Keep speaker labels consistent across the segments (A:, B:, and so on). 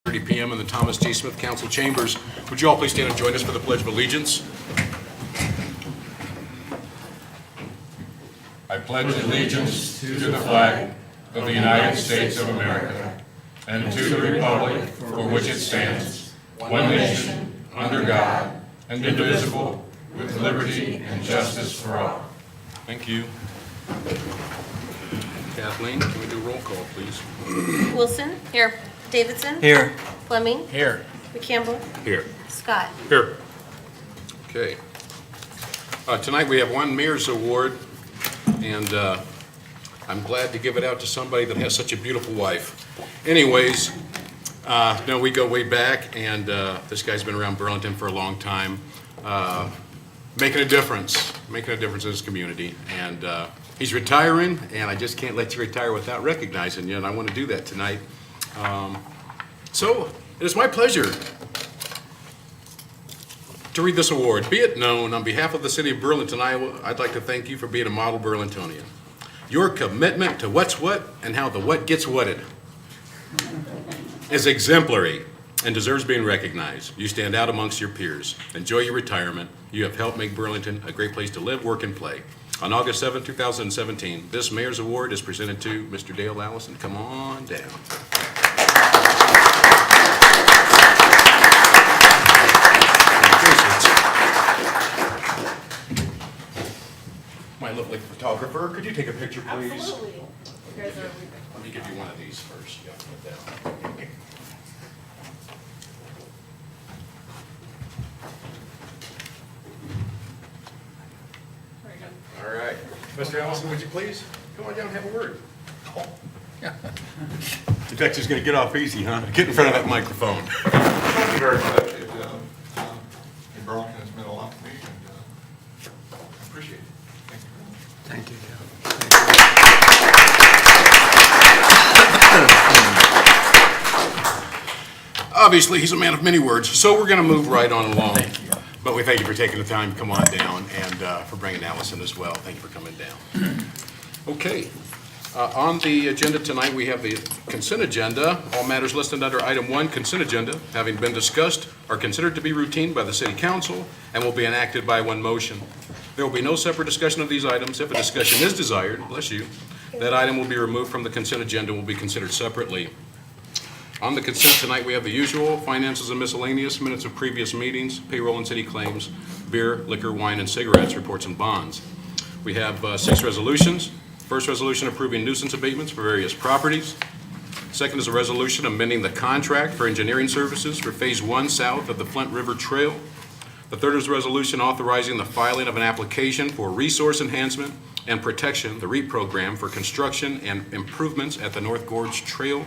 A: :30 p.m. in the Thomas J. Smith Council Chambers. Would you all please stand and join us for the Pledge of Allegiance? I pledge allegiance to the flag of the United States of America and to the republic for which it stands, one nation, under God, indivisible, with liberty and justice for all. Thank you. Kathleen, can we do roll call, please?
B: Wilson? Here. Davidson?
C: Here.
B: Fleming?
C: Here.
B: McCampbell?
A: Here.
B: Scott?
A: Here. Okay. Tonight we have one Mayor's Award, and I'm glad to give it out to somebody that has such a beautiful wife. Anyways, no, we go way back, and this guy's been around Burlington for a long time, making a difference in this community. And he's retiring, and I just can't let you retire without recognizing you, and I want to do that tonight. So it is my pleasure to read this award. Be it known, on behalf of the city of Burlington, Iowa, I'd like to thank you for being a model Burlingtonian. Your commitment to what's what and how the what gets whatted is exemplary and deserves being recognized. You stand out amongst your peers. Enjoy your retirement. You have helped make Burlington a great place to live, work, and play. On August 7, 2017, this Mayor's Award is presented to Mr. Dale Allison. Come on down. My lovely photographer, could you take a picture, please?
B: Absolutely. You guys are...
A: Let me give you one of these first. Yeah, put that down. All right. Mr. Allison, would you please come on down and have a word? In fact, he's going to get off easy, huh? Get in front of that microphone.
D: Thank you very much. In Burlington, it's meant a lot to me, and I appreciate it. Thank you.
C: Thank you.
A: Obviously, he's a man of many words, so we're going to move right on along. But we thank you for taking the time to come on down, and for bringing Allison as well. Thank you for coming down. Okay. On the agenda tonight, we have the consent agenda. All matters listed under item 1, consent agenda, having been discussed, are considered to be routine by the city council and will be enacted by one motion. There will be no separate discussion of these items. If a discussion is desired, bless you, that item will be removed from the consent agenda and will be considered separately. On the consent tonight, we have the usual: finances and miscellaneous, minutes of previous meetings, payroll and city claims, beer, liquor, wine, and cigarettes, reports and bonds. We have 6 resolutions. First resolution approving nuisance abatements for various properties. Second is a resolution amending the contract for engineering services for Phase 1 south of the Flint River Trail. The third is a resolution authorizing the filing of an application for resource enhancement and protection, the REAP program, for construction and improvements at the North Gorge Trail.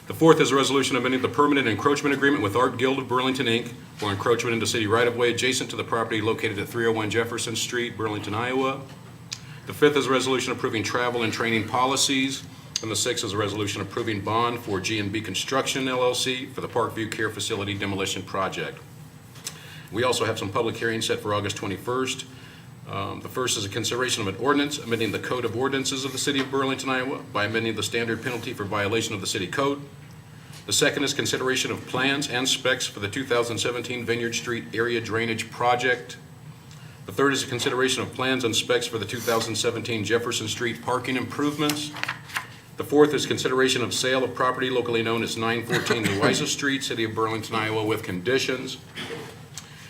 A: The fourth is a resolution amending the permanent encroachment agreement with Art Guild of Burlington, Inc. for encroachment into city right-of-way adjacent to the property located at 301 Jefferson Street, Burlington, Iowa. The fifth is a resolution approving travel and training policies. And the sixth is a resolution approving bond for G&B Construction, LLC, for the Parkview Care Facility demolition project. We also have some public hearings set for August 21st. The first is a consideration of an ordinance amending the Code of Ordinances of the City of Burlington, Iowa by amending the standard penalty for violation of the city code. The second is consideration of plans and specs for the 2017 Vineyard Street area drainage project. The third is a consideration of plans and specs for the 2017 Jefferson Street parking improvements. The fourth is consideration of sale of property locally known as 914 Louisa Street, City of Burlington, Iowa, with conditions.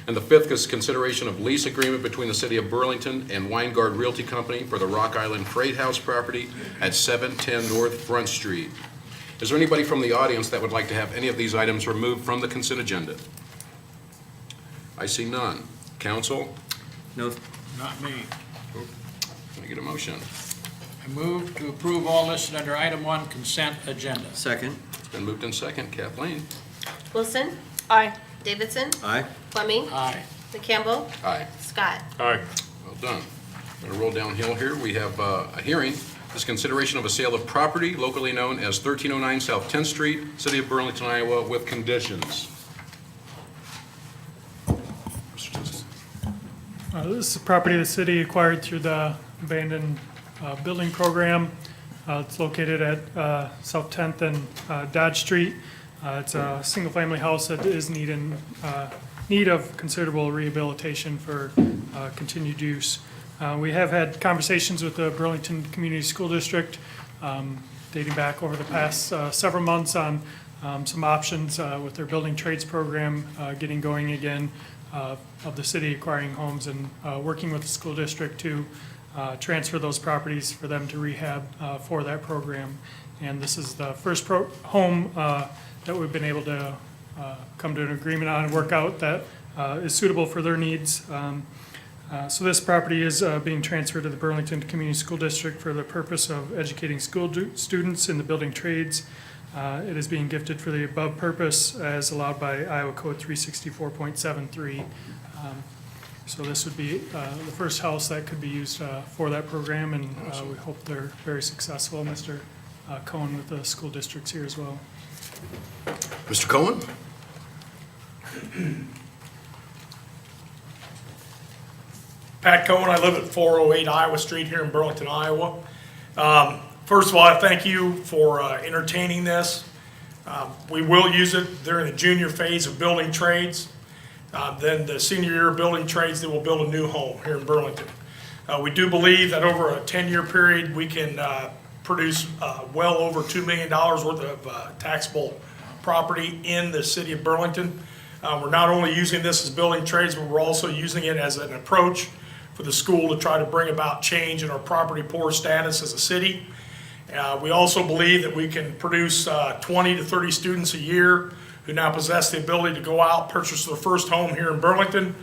A: And the fifth is consideration of lease agreement between the City of Burlington and Weingard Realty Company for the Rock Island Freight House property at 710 North Front Street. Is there anybody from the audience that would like to have any of these items removed from the consent agenda? I see none. Council?
C: No.
E: Not me.
A: Can I get a motion?
E: I move to approve all listed under item 1 consent agenda.
C: Second.
A: It's been moved in second. Kathleen?
B: Wilson? Aye. Davidson?
C: Aye.
B: Fleming?
E: Aye.
B: McCampbell?
A: Aye.
B: Scott?
A: Aye. Well done. I'm going to roll downhill here. We have a hearing. This consideration of a sale of property locally known as 1309 South 10th Street, City of Burlington, Iowa, with conditions.
F: This is a property the city acquired through the abandoned building program. It's located at South 10th and Dodge Street. It's a single-family house that is need of considerable rehabilitation for continued use. We have had conversations with the Burlington Community School District dating back over the past several months on some options with their building trades program getting going again, of the city acquiring homes and working with the school district to transfer those properties for them to rehab for that program. And this is the first home that we've been able to come to an agreement on and work out that is suitable for their needs. So this property is being transferred to the Burlington Community School District for the purpose of educating school students in the building trades. It is being gifted for the above purpose as allowed by Iowa Code 364.73. So this would be the first house that could be used for that program, and we hope they're very successful. Mr. Cohen with the school districts here as well.
A: Mr. Cohen?
C: Pat Cohen, I live at 408 Iowa Street here in Burlington, Iowa. First of all, I thank you for entertaining this. We will use it during the junior phase of building trades. Then the senior year of building trades, they will build a new home here in Burlington. We do believe that over a 10-year period, we can produce well over $2 million worth of taxable property in the city of Burlington. We're not only using this as building trades, but we're also using it as an approach for the school to try to bring about change in our property poor status as a city. We also believe that we can produce 20 to 30 students a year who now possess the ability to go out, purchase their first home here in Burlington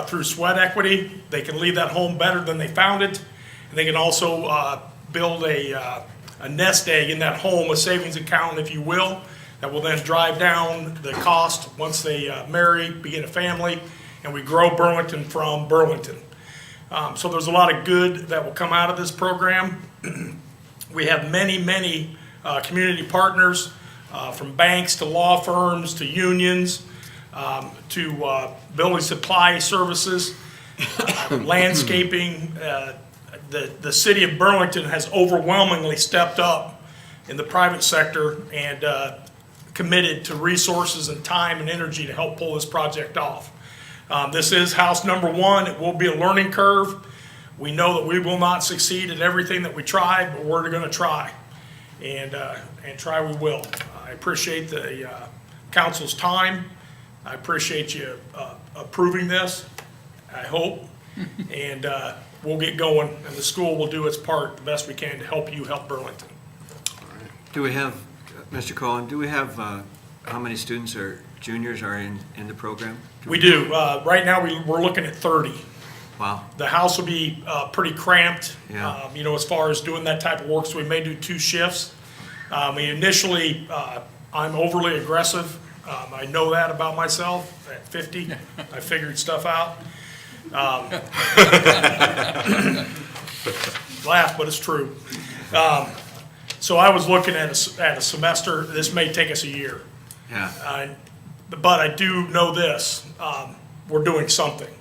C: through sweat equity. They can leave that home better than they found it. And they can also build a nest egg in that home, a savings account, if you will, that will then drive down the cost once they marry, begin a family, and we grow Burlington from Burlington. So there's a lot of good that will come out of this program. We have many community partners, from banks to law firms to unions to building supply services, landscaping. The city of Burlington has overwhelmingly stepped up in the private sector and committed to resources and time and energy to help pull this project off. This is house number one. It will be a learning curve. We know that we will not succeed at everything that we try, but we're going to try, and try we will. I appreciate the council's time. I appreciate you approving this, I hope, and we'll get going, and the school will do its part the best we can to help you help Burlington.
G: Do we have, Mr. Cohen, do we have how many students or juniors are in the program?
C: We do. Right now, we're looking at 30.
G: Wow.
C: The house will be pretty cramped,
G: Yeah.
C: as far as doing that type of work, so we may do 2 shifts. Initially, I'm overly aggressive. I know that about myself. At 50, I figured stuff out. Laugh, but it's true. So I was looking at a semester. This may take us a year.
G: Yeah.
C: But I do know this, we're doing something.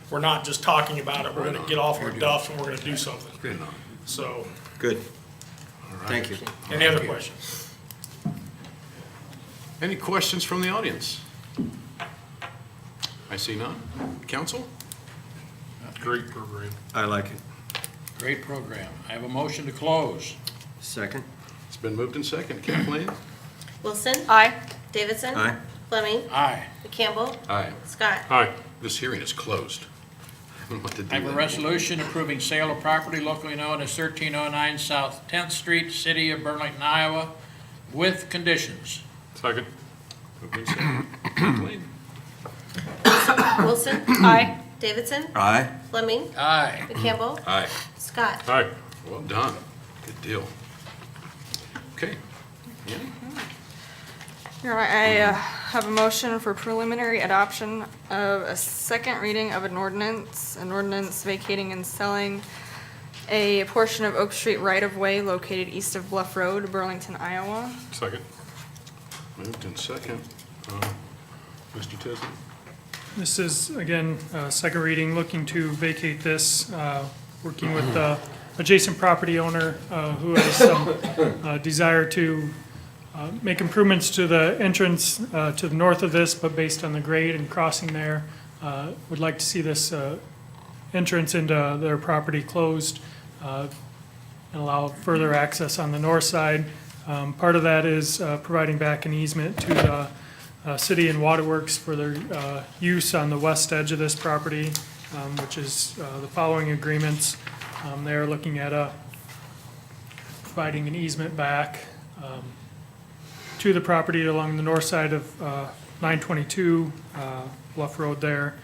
C: We're not just talking about it, we're gonna get off our duff and we're gonna do something.
G: Good.
C: So,
G: Good. Thank you.
C: any other questions?
A: Any questions from the audience? I see none. Council?
D: Great program.
G: I like it.
E: Great program. I have a motion to close.
G: Second?
A: It's been moved in second. Kathleen?
B: Wilson. Aye. Davidson.
G: Aye.
B: Fleming.
E: Aye.
B: Campbell.
A: Aye.
B: Scott.
A: Aye. This hearing is closed. I don't know what to do.
E: I have a
A: then.
E: resolution approving sale of property locally known as 1309 South 10th Street, City of Burlington, Iowa, with conditions.
D: Second.
A: Moved in second. Kathleen?
B: Wilson. Aye. Davidson.
G: Aye.
B: Fleming.
E: Aye.
B: Campbell.
A: Aye.
B: Scott.
D: Aye.
A: Well done. Good deal. Okay. Yeah.
H: Your Honor, I have a motion for preliminary adoption of a second reading of an ordinance vacating and selling a portion of Oak Street right-of-way located east of Bluff Road, Burlington, Iowa.
D: Second.
A: Moved in second. Mr. Tisdale?
F: This is, again, second reading, looking to vacate this, working with the adjacent property owner who has some desire to make improvements to the entrance to the north of this, but based on the grade and crossing there, would like to see this entrance into their property closed and allow further access on the north side. Part of that is providing back an easement to the city and waterworks for their use on the west edge of this property, which is the following agreements. They're looking at providing an easement back to the property along the north side of 922 Bluff Road there,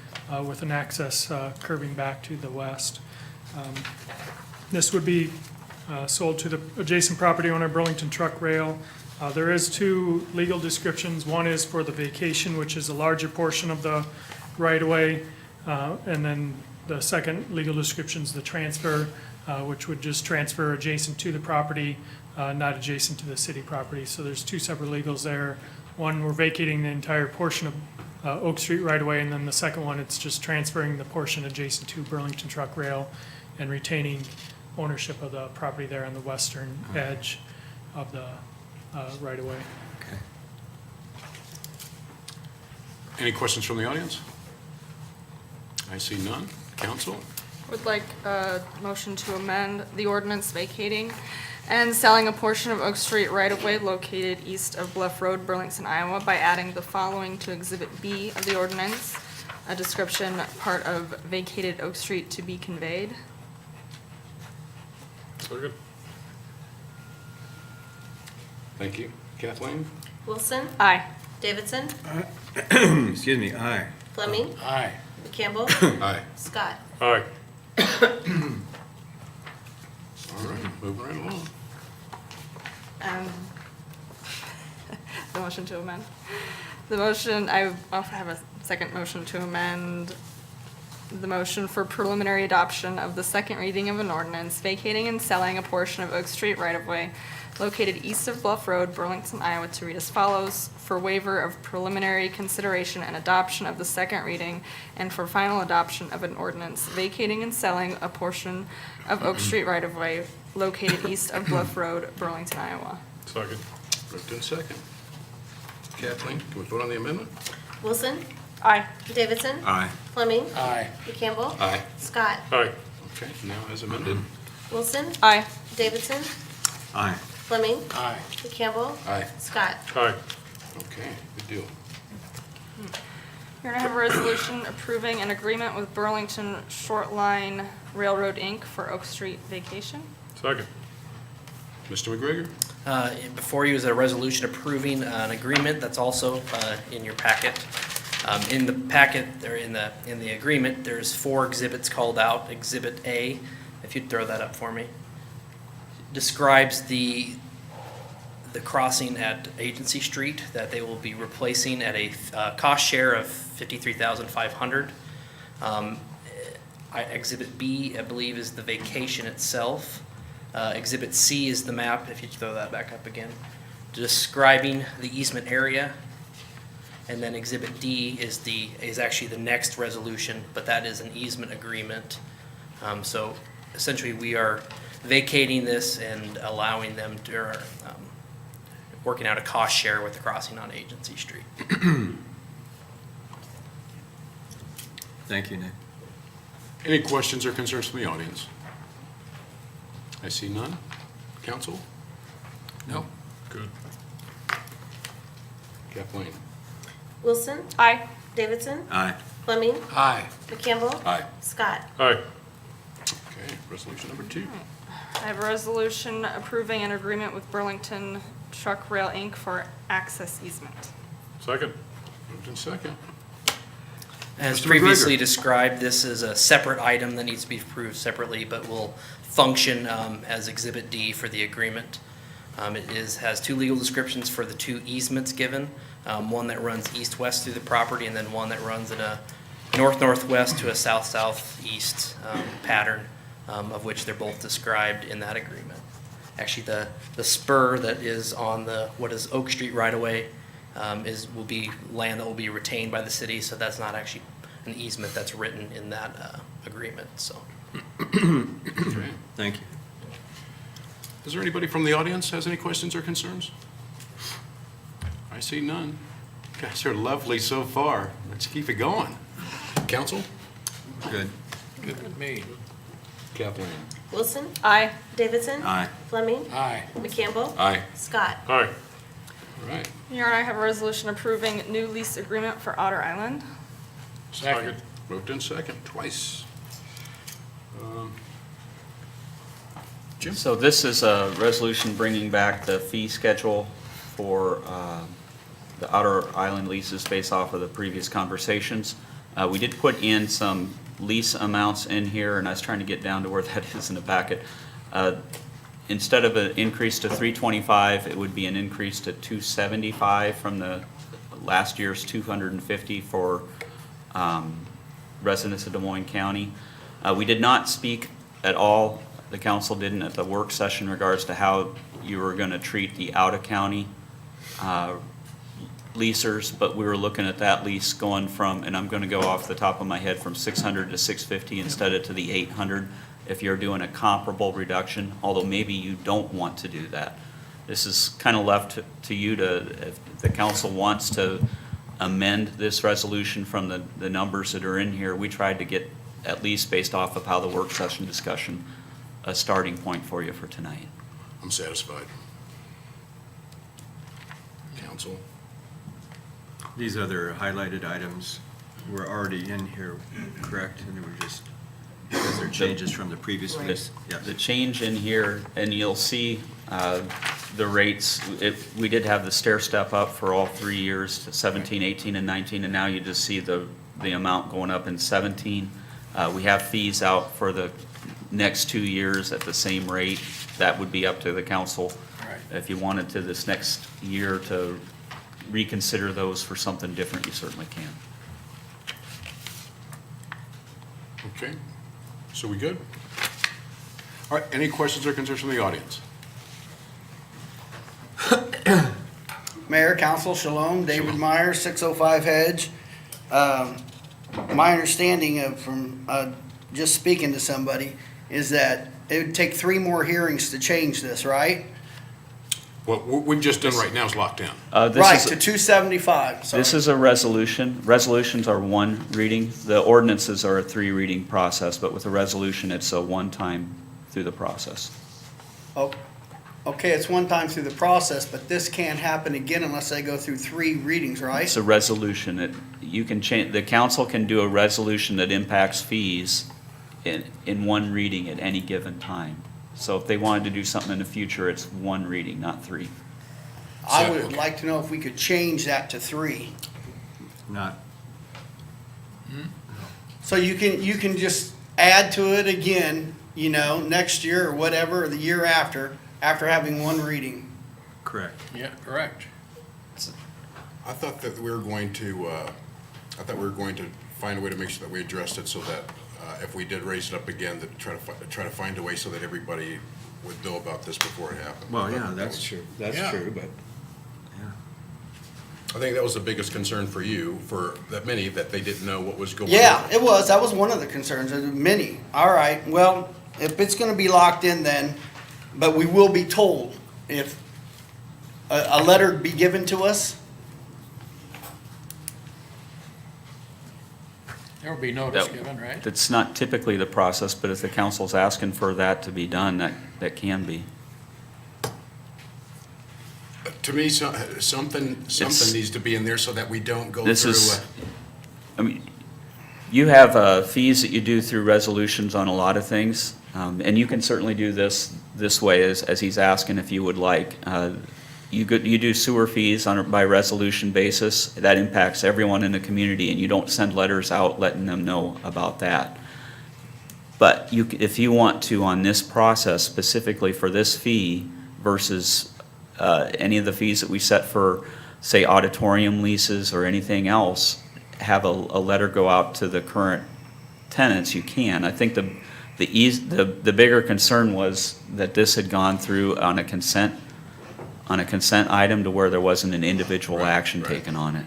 F: with an access curving back to the west. This would be sold to the adjacent property owner, Burlington Truck Rail. There is two legal descriptions. One is for the vacation, which is a larger portion of the right-of-way, and then the second legal description is the transfer, which would just transfer adjacent to the property, not adjacent to the city property. So there's two separate legals there. One, we're vacating the entire portion of Oak Street right-of-way, and then the second one, it's just transferring the portion adjacent to Burlington Truck Rail and retaining ownership of the property there on the western edge of the right-of-way.
G: Okay.
A: Any questions from the audience? I see none. Council?
H: Would like a motion to amend the ordinance vacating and selling a portion of Oak Street right-of-way located east of Bluff Road, Burlington, Iowa, by adding the following to Exhibit B of the ordinance, a description part of vacated Oak Street to be conveyed.
A: Thank you. Kathleen?
B: Wilson,
H: Aye.
B: Davidson,
G: Excuse me, aye.
B: Fleming,
E: Aye.
B: Campbell,
A: Aye.
B: Scott.
C: Aye.
A: All right, moving right along.
H: The motion to amend. The motion, I also have a second motion to amend the motion for preliminary adoption of the second reading of an ordinance vacating and selling a portion of Oak Street right-of-way located east of Bluff Road, Burlington, Iowa, to read as follows: for waiver of preliminary consideration and adoption of the second reading, and for final adoption of an ordinance vacating and selling a portion of Oak Street right-of-way located east of Bluff Road, Burlington, Iowa.
C: Second.
A: Moved in second. Kathleen, can we vote on the amendment?
B: Wilson,
H: Aye.
B: Davidson,
G: Aye.
B: Fleming,
E: Aye.
B: Campbell,
A: Aye.
B: Scott.
C: Aye.
A: Okay, now as amended.
B: Wilson,
H: Aye.
B: Davidson,
G: Aye.
B: Fleming,
E: Aye.
B: Campbell,
A: Aye.
B: Scott.
C: Aye.
A: Okay, good deal.
H: You're gonna have a resolution approving an agreement with Burlington Short Line Railroad, Inc. for Oak Street vacation.
C: Second.
A: Mr. McGregor?
I: Before you is a resolution approving an agreement that's also in your packet. In the packet, or in the agreement, there's 4 exhibits called out. Exhibit A, if you'd throw that up for me, describes the crossing at Agency Street that they will be replacing at a cost share of $53,500. Exhibit B, I believe, is the vacation itself. Exhibit C is the map, if you throw that back up again, describing the easement area. And then Exhibit D is actually the next resolution, but that is an easement agreement. So essentially, we are vacating this and allowing them to, or working out a cost share with the crossing on Agency Street.
G: Thank you, Nick.
A: Any questions or concerns from the audience? I see none. Council?
C: No. Good.
A: Kathleen?
B: Wilson,
H: Aye.
B: Davidson,
G: Aye.
B: Fleming,
E: Aye.
B: Campbell,
A: Aye.
B: Scott.
C: Aye.
A: Okay, resolution number 2.
H: I have a resolution approving an agreement with Burlington Truck Rail, Inc. for access easement.
C: Second.
A: Moved in second.
I: As
A: Mr.
I: previously
A: McGregor.
I: described, this is a separate item that needs to be approved separately, but will function as Exhibit D for the agreement. Has 2 legal descriptions for the 2 easements given, one that runs east-west through the property, and then one that runs in a north-northwest to a south-southeast pattern, of which they're both described in that agreement. Actually, the spur that is on what is Oak Street right-of-way will be land that will be retained by the city, so that's not actually an easement that's written in that agreement, so.
A: Okay.
G: Thank you.
A: Is there anybody from the audience has any questions or concerns? I see none. You guys are lovely so far. Let's keep it going. Council?
G: Good.
E: Good with me.
A: Kathleen?
B: Wilson,
H: Aye.
B: Davidson.
G: Aye.
B: Fleming,
E: Aye.
B: McCampbell,
A: Aye.
B: Scott.
A: All right.
H: Your Honor, I have a resolution approving new lease agreement for Otter Island.
E: Second.
A: Moved in second, twice. Jim?
J: So this is a resolution bringing back the fee schedule for the Outer Island leases based off of the previous conversations. We did put in some lease amounts in here, and I was trying to get down to where that is in the packet. Instead of an increase to $325, it would be an increase to $275 from the last year's $250 for residents of Des Moines County. We did not speak at all, the council didn't at the work session in regards to how you were going to treat the out-of-county leasers, but we were looking at that lease going from, and I'm going to go off the top of my head, from 600 to 650 instead of to the 800 if you're doing a comparable reduction, although maybe you don't want to do that. This is kind of left to you to, if the council wants to amend this resolution from the numbers that are in here. We tried to get, at least based off of how the work session discussion, a starting point for you for tonight.
A: I'm satisfied. Council?
G: These other highlighted items were already in here, correct? And they were just, because they're changes from the previous lease? Yes.
J: The change in here, and you'll see the rates, we did have the stair step up for all 3 years, to 17, 18, and 19, and now you just see the amount going up in 17. We have fees out for the next 2 years at the same rate. That would be up to the council.
E: Right.
J: If you wanted to this next year to reconsider those for something different, you certainly can.
A: Okay. So we good? All right, any questions or concerns from the audience?
K: Mayor, Council, Shalom, David Meyer, 605 Hedge. My understanding of, from just speaking to somebody, is that it would take 3 more hearings to change this, right?
A: What we've just done right now is locked in.
K: Right, to 275, sorry.
J: This is a resolution. Resolutions are 1 reading. The ordinances are a 3-reading process, but with a resolution, it's a one-time through the process.
K: Oh, okay, it's one time through the process, but this can't happen again unless they go through 3 readings, right?
J: It's a resolution. You can change, the council can do a resolution that impacts fees in 1 reading at any given time. So if they wanted to do something in the future, it's 1 reading, not 3.
K: I would like to know if we could change that to 3.
G: Not,
K: So you can just add to it again, you know, next year or whatever, or the year after having 1 reading.
G: correct.
E: Yeah, correct.
A: I thought that we were going to, find a way to make sure that we addressed it so that if we did raise it up again, that try to find a way so that everybody would know about this before it happened.
G: Well, yeah, that's
A: true.
G: That's
E: Yeah.
G: true, but, yeah.
A: I think that was the biggest concern for you, for that many, that they didn't know what was going on.
K: Yeah, it was. That was one of the concerns. There were many. All right. Well, if it's going to be locked in, then, but we will be told if a letter be given to us.
E: There will be notice
J: That-
E: given, right?
J: That's not typically the process, but if the council's asking for that to be done, that can be.
A: To me, something needs to be in there so that we don't go
J: This
A: through.
J: is, I mean, you have fees that you do through resolutions on a lot of things, and you can certainly do this way, as he's asking if you would like. You do sewer fees by resolution basis. That impacts everyone in the community, and you don't send letters out letting them know about that. But if you want to, on this process, specifically for this fee versus any of the fees that we set for, say, auditorium leases or anything else, have a letter go out to the current tenants, you can. I think the bigger concern was that this had gone through on a consent item to where there wasn't an individual action taken on it.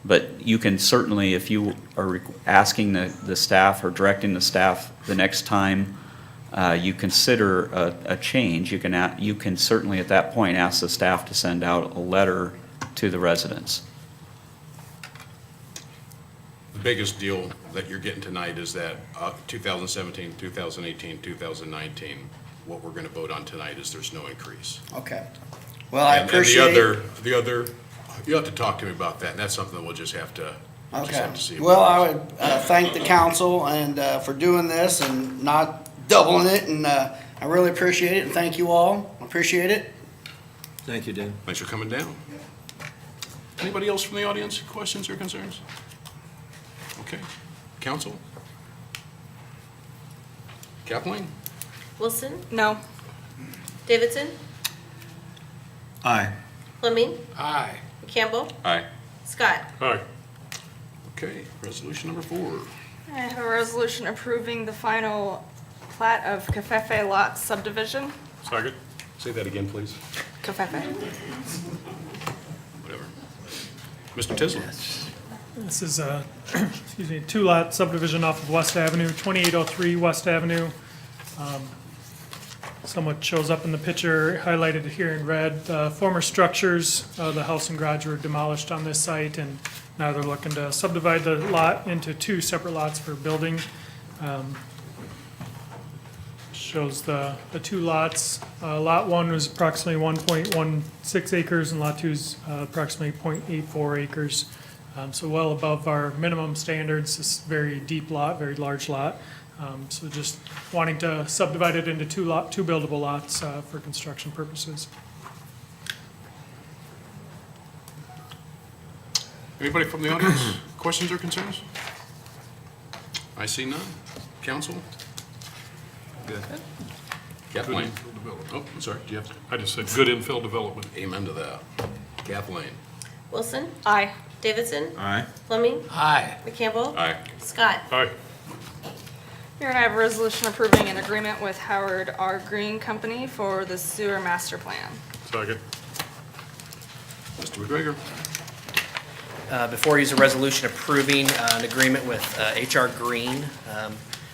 J: But you can certainly, if you are asking the staff or directing the staff the next time you consider a change, you can certainly at that point ask the staff to send out a letter to the residents.
A: The biggest deal that you're getting tonight is that 2017, 2018, 2019, what we're going to vote on tonight is there's no increase.
K: Okay. Well, I
A: And
K: appreciate.
A: the other, you'll have to talk to me about that, and that's something that we'll just have to
K: Okay.
A: see.
K: Well, I would thank the council and for doing this and not doubling it, and I really appreciate it, and thank you all. Appreciate it.
G: Thank you, Dan.
A: Thanks for coming down. Anybody else from the audience, questions or concerns? Okay, council? Kathleen?
B: Wilson,
H: No.
B: Davidson,
G: Aye.
B: Fleming,
E: Aye.
B: Campbell,
A: Aye.
B: Scott.
A: Okay, resolution number 4.
H: I have a resolution approving the final plat of Covfefe Lot subdivision.
A: Second. Say that again, please.
H: Covfefe.
A: Whatever. Mr. Tisland?
F: This is a, excuse me, two-lot subdivision off of West Avenue, 2803 West Avenue. Somewhat shows up in the picture, highlighted here in red. The former structures, the house and garage were demolished on this site, and now they're looking to subdivide the lot into 2 separate lots for building. Shows the 2 lots. Lot 1 was approximately 1.16 acres, and Lot 2 is approximately 0.84 acres. So well above our minimum standards. This is a very deep lot, very large lot. So just wanting to subdivide it into 2 buildable lots for construction purposes.
A: Anybody from the audience, questions or concerns? I see none. Council?
G: Good.
A: Kathleen? Oh, I'm sorry, do you have,
L: I just said good infill development.
A: amen to that. Kathleen?
B: Wilson,
H: Aye.
B: Davidson,
G: Aye.
B: Fleming,
E: Aye.
B: Campbell,
A: Aye.
B: Scott.
L: Aye.
H: Here I have a resolution approving an agreement with Howard R. Green Company for the sewer master plan.
L: Second.
A: Mr. McGregor?
I: Before you is a resolution approving an agreement with H.R. Green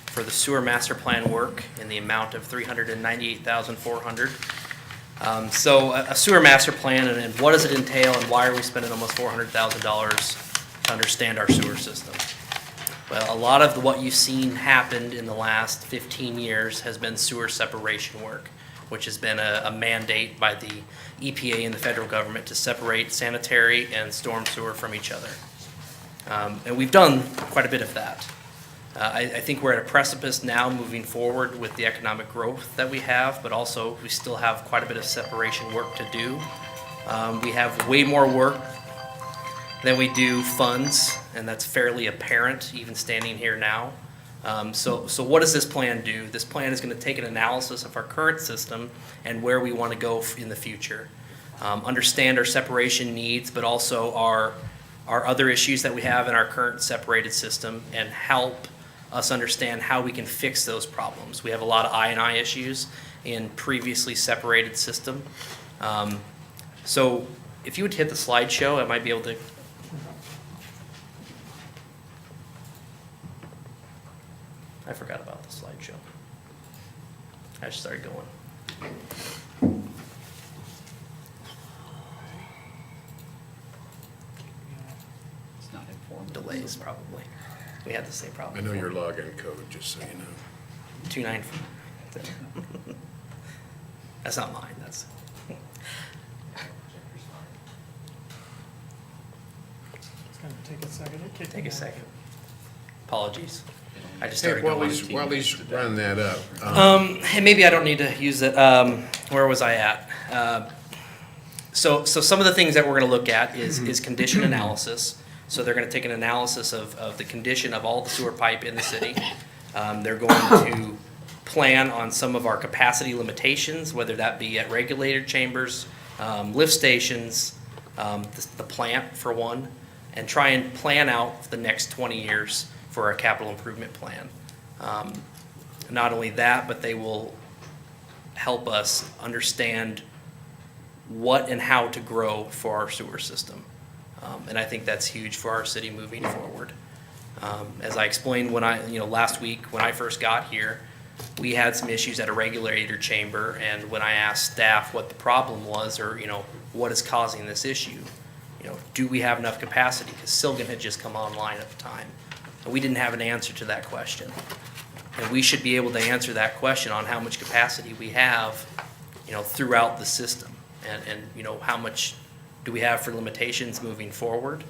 I: for the sewer master plan work in the amount of $398,400. So a sewer master plan, and what does it entail, and why are we spending almost $400,000 to understand our sewer system? Well, a lot of what you've seen happened in the last 15 years has been sewer separation work, which has been a mandate by the EPA and the federal government to separate sanitary and storm sewer from each other. And we've done quite a bit of that. I think we're at a precipice now moving forward with the economic growth that we have, but also we still have quite a bit of separation work to do. We have way more work than we do funds, and that's fairly apparent even standing here now. So what does this plan do? This plan is going to take an analysis of our current system and where we want to go in the future. Understand our separation needs, but also our other issues that we have in our current separated system, and help us understand how we can fix those problems. We have a lot of I&I issues in previously separated system. So if you would hit the slideshow, I might be able to. I forgot about the slideshow. I just started going.
J: It's not informative.
I: Delays, probably. We had the same
A: I
I: problem.
A: know your
I: before.
A: login code, just so you know.
I: 29. That's not mine, that's.
F: It's gonna take a second. It kicked
I: Take
F: me
I: a
F: out.
I: second. Apologies. I just
A: Hey,
I: started
A: while
I: going.
A: he's running that up,
I: And maybe I don't need to use it. Where was I at? So some of the things that we're going to look at is condition analysis. So they're going to take an analysis of the condition of all the sewer pipe in the city. They're going to plan on some of our capacity limitations, whether that be at regulator chambers, lift stations, the plant for one, and try and plan out the next 20 years for our capital improvement plan. Not only that, but they will help us understand what and how to grow for our sewer system. And I think that's huge for our city moving forward. As I explained last week when I first got here, we had some issues at a regulator chamber, and when I asked staff what the problem was, or what is causing this issue, do we have enough capacity? Because Silgan had just come online at the time, and we didn't have an answer to that question. And we should be able to answer that question on how much capacity we have, throughout the system. And how much do we have for limitations moving forward?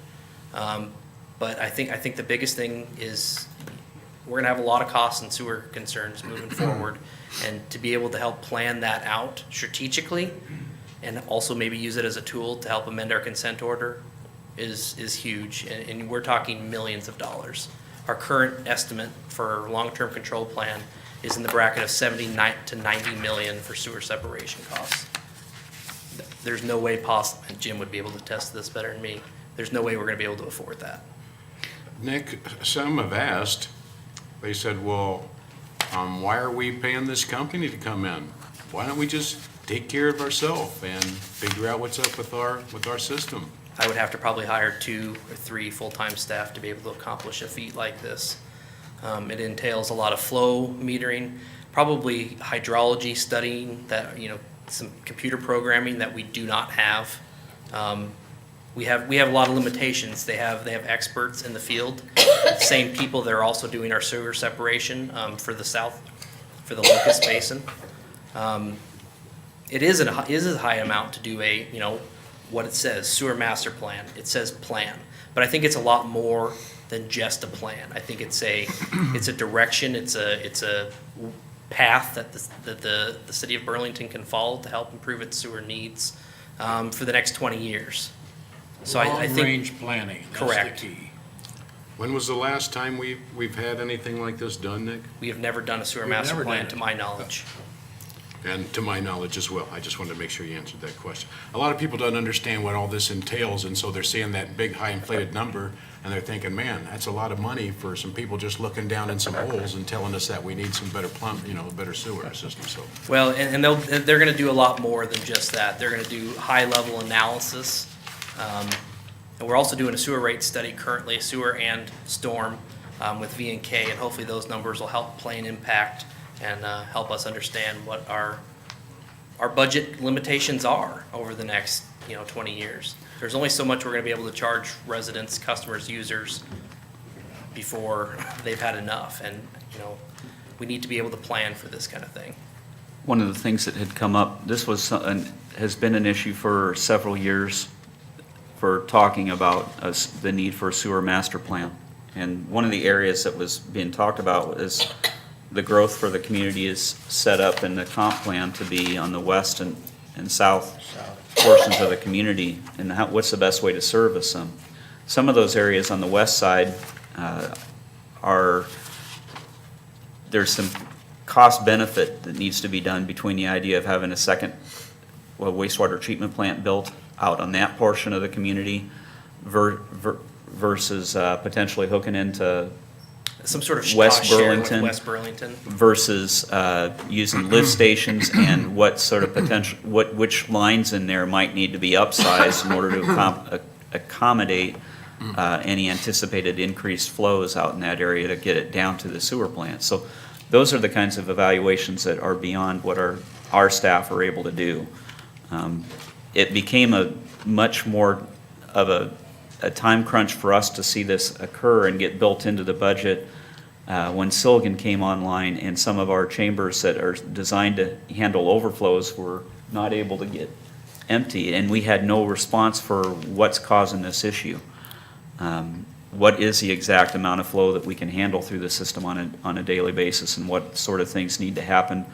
I: But I think the biggest thing is we're gonna have a lot of costs and sewer concerns moving forward. And to be able to help plan that out strategically and also maybe use it as a tool to help amend our consent order is huge. And we're talking millions of dollars. Our current estimate for our long-term control plan is in the bracket of 79 to 90 million for sewer separation costs. There's no way possible, and Jim would be able to test this better than me, there's no way we're gonna be able to afford that.
A: Nick, some have asked, they said, well, why are we paying this company to come in? Why don't we just take care of ourselves and figure out what's up with our system?
I: I would have to probably hire 2 or 3 full-time staff to be able to accomplish a feat like this. It entails a lot of flow metering, probably hydrology studying that, some computer programming that we do not have. We have a lot of limitations. They have experts in the field, same people that are also doing our sewer separation for the Locust Basin. It is a high amount to do what it says, sewer master plan. It says plan, but I think it's a lot more than just a plan. I think it's a direction. It's a path that the city of Burlington can follow to help improve its sewer needs for the next 20 years. So I think
E: Long-range planning, that's the
I: correct.
E: key.
A: When was the last time we've had anything like this done, Nick?
I: We have never done a sewer
E: We've
I: master
E: never
I: plan
E: done
I: to
E: it.
I: my knowledge.
A: And to my knowledge as well. I just wanted to make sure you answered that question. A lot of people don't understand what all this entails, and so they're seeing that big, high inflated number, and they're thinking, man, that's a lot of money for some people just looking down in some holes and telling us that we need some better a better sewer system, so.
I: Well, and they're gonna do a lot more than just that. They're gonna do high-level analysis. And we're also doing a sewer rate study currently, sewer and storm, with V&K, and hopefully those numbers will help play an impact and help us understand what our budget limitations are over the next 20 years. There's only so much we're gonna be able to charge residents, customers, users before they've had enough, and we need to be able to plan for this kind of thing.
J: One of the things that had come up, this has been an issue for several years for talking about the need for a sewer master plan. And one of the areas that was being talked about is the growth for the community is set up in the comp plan to be on the west and south portions of the community, and what's the best way to service them. Some of those areas on the west side there's some cost benefit that needs to be done between the idea of having a second wastewater treatment plant built out on that portion of the community versus potentially hooking into
I: Some sort of
J: West
I: cost share with
J: Burlington.
I: West Burlington.
J: versus using lift stations, and what sort of potential, which lines in there might need to be upsized in order to accommodate any anticipated increased flows out in that area to get it down to the sewer plant. So those are the kinds of evaluations that are beyond what our staff are able to do. It became a much more of a time crunch for us to see this occur and get built into the budget when Silgan came online, and some of our chambers that are designed to handle overflows were not able to get empty, and we had no response for what's causing this issue. What is the exact amount of flow that we can handle through the system on a daily basis, and what sort of things need to happen,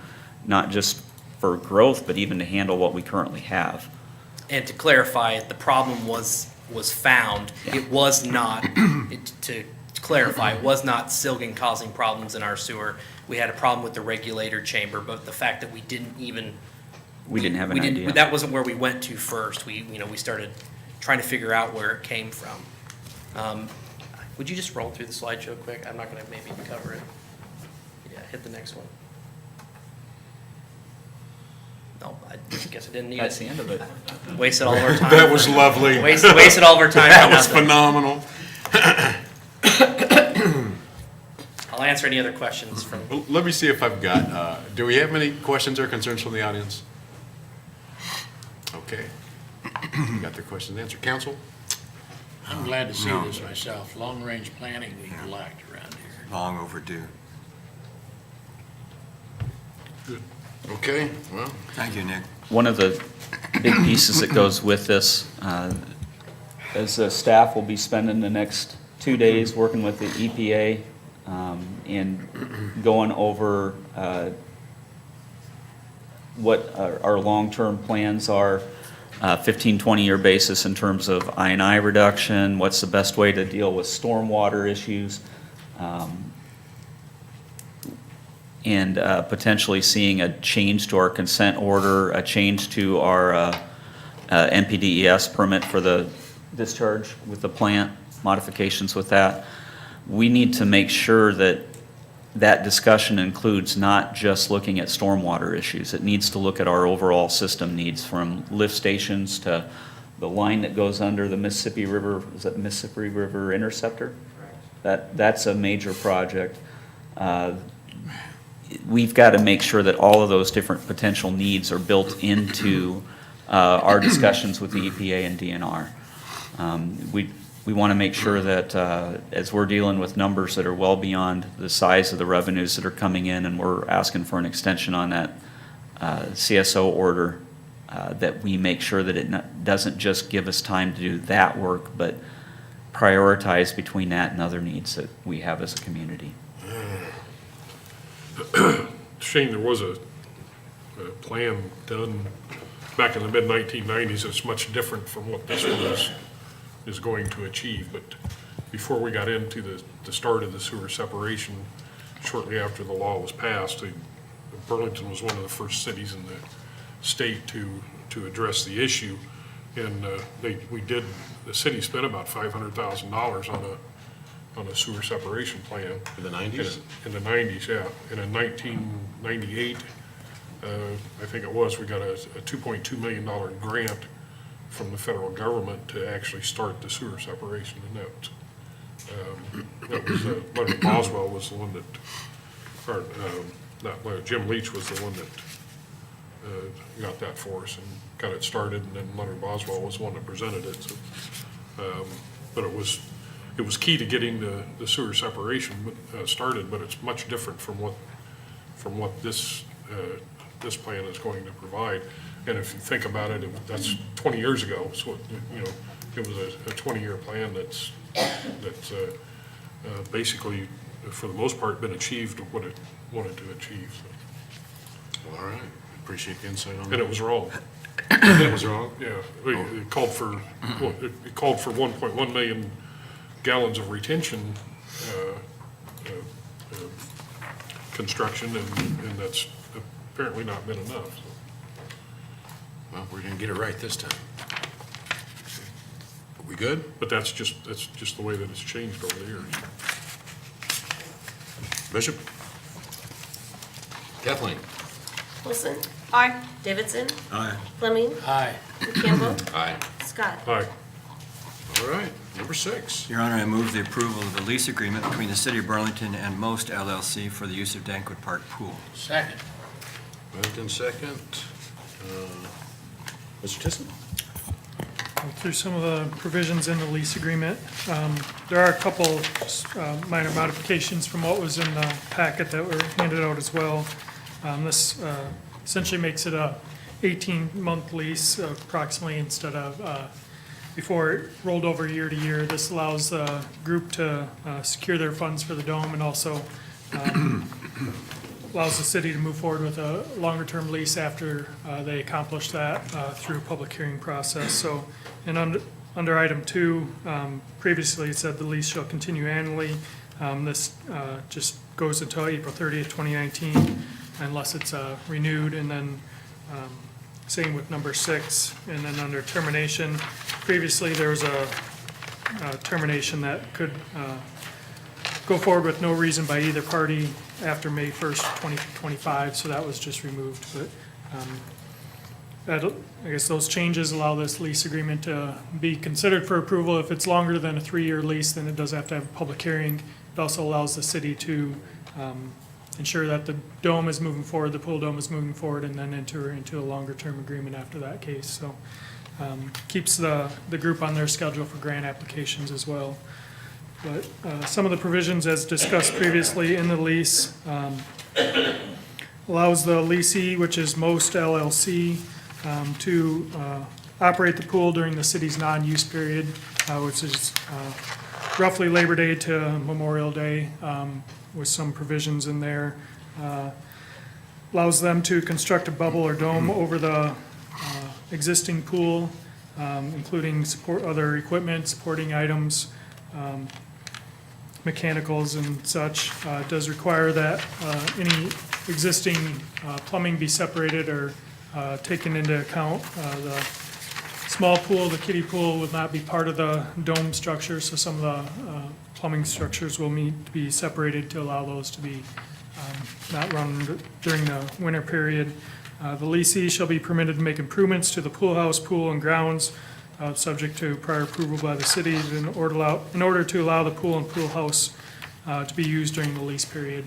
J: not just for growth, but even to handle what we currently have.
I: And to clarify, the problem was found.
J: Yeah.
I: It was not, to clarify, it was not Silgan causing problems in our sewer. We had a problem with the regulator chamber, but the fact that we didn't
J: have an idea.
I: That wasn't where we went to first. We started trying to figure out where it came from. Would you just roll through the slideshow quick? I'm not gonna maybe cover it. Yeah, hit the next one. No, I guess I didn't need
J: That's
I: it.
J: the end of it.
I: Wasted all of our time.
A: That was lovely.
I: Wasted all of our time
A: That
I: on
A: was
I: nothing.
A: phenomenal.
I: I'll answer any other questions from,
A: Well, let me see if I've got, do we have any questions or concerns from the audience? Okay. We got their questions answered. Council?
E: I'm glad to see
G: No.
E: this myself. Long-range planning we lacked around here.
G: Long overdue.
A: Okay, well,
G: Thank you, Nick.
J: One of the big pieces that goes with this, is the staff will be spending the next 2 days working with the EPA and going over what our long-term plans are, 15, 20-year basis in terms of I&I reduction, what's the best way to deal with stormwater issues, and potentially seeing a change to our consent order, a change to our NPDES permit for the discharge with the plant, modifications with that. We need to make sure that that discussion includes not just looking at stormwater issues. It needs to look at our overall system needs, from lift stations to the line that goes under the Mississippi River, is that the Mississippi River Interceptor? That's a major project. We've got to make sure that all of those different potential needs are built into our discussions with the EPA and DNR. We want to make sure that as we're dealing with numbers that are well beyond the size of the revenues that are coming in, and we're asking for an extension on that CSO order, that we make sure that it doesn't just give us time to do that work, but prioritize between that and other needs that we have as a community.
L: Shane, there was a plan done back in the mid-1990s that's much different from what this one is going to achieve. But before we got into the start of the sewer separation, shortly after the law was passed, Burlington was one of the first cities in the state to address the issue. And the city spent about $500,000 on a sewer separation plan.
A: in the 90s?
L: In the 90s, yeah. And in 1998, I think it was, we got a $2.2 million grant from the federal government to actually start the sewer separation. And that was, Leonard Boswell was the one that, or not Leonard, Jim Leach was the one that got that for us and got it started, and then Leonard Boswell was the one that presented it. So, but it was key to getting the sewer separation started, but it's much different from what this plan is going to provide. And if you think about it, that's 20 years ago. So, it was a 20-year plan that's basically, for the most part, been achieved what it wanted to achieve. So.
A: Well, all right, appreciate the insight on that.
L: And it was wrong.
A: It was wrong?
L: Yeah, it called for, it called for 1.1 million gallons of retention construction, and that's apparently not been enough. So.
A: Well, we're gonna get it right this time. Are we good?
L: But that's just the way that it's changed over the years.
A: Bishop? Kathleen?
B: Wilson,
H: Aye.
B: Davidson,
G: Aye.
B: Fleming,
E: Aye.
B: Campbell,
A: Aye.
B: Scott.
L: All right.
A: All right, number 6.
G: Your Honor, I move the approval of the lease agreement between the City of Burlington and Most LLC for the use of Danquit Park Pool.
E: Second.
A: Moved in second. Mr. Tisson?
F: Through some of the provisions in the lease agreement. There are a couple minor modifications from what was in the packet that were handed out as well. This essentially makes it a 18-month lease approximately instead of, before it rolled over year to year. This allows the group to secure their funds for the dome, and also allows the city to move forward with a longer-term lease after they accomplish that through a public hearing process. So, and under item 2, previously it said the lease shall continue annually. This just goes until April 30th, 2019, unless it's renewed. And then same with number 6. And then under termination, previously there was a termination that could go forward with no reason by either party after May 1st, 2025, so that was just removed. But I guess those changes allow this lease agreement to be considered for approval. If it's longer than a 3-year lease, then it does have to have a public hearing. It also allows the city to ensure that the dome is moving forward, the pool dome is moving forward, and then enter into a longer-term agreement after that case. So keeps the group on their schedule for grant applications as well. But some of the provisions, as discussed previously in the lease, allows the leasee, which is Most LLC, to operate the pool during the city's non-use period, which is roughly Labor Day to Memorial Day, with some provisions in there. Allows them to construct a bubble or dome over the existing pool, including other equipment, supporting items, mechanicals and such. It does require that any existing plumbing be separated or taken into account. The small pool, the kiddie pool, will not be part of the dome structure, so some of the plumbing structures will need to be separated to allow those to be not run during the winter period. The leasee shall be permitted to make improvements to the pool house, pool, and grounds, subject to prior approval by the city in order to allow the pool and pool house to be used during the lease period.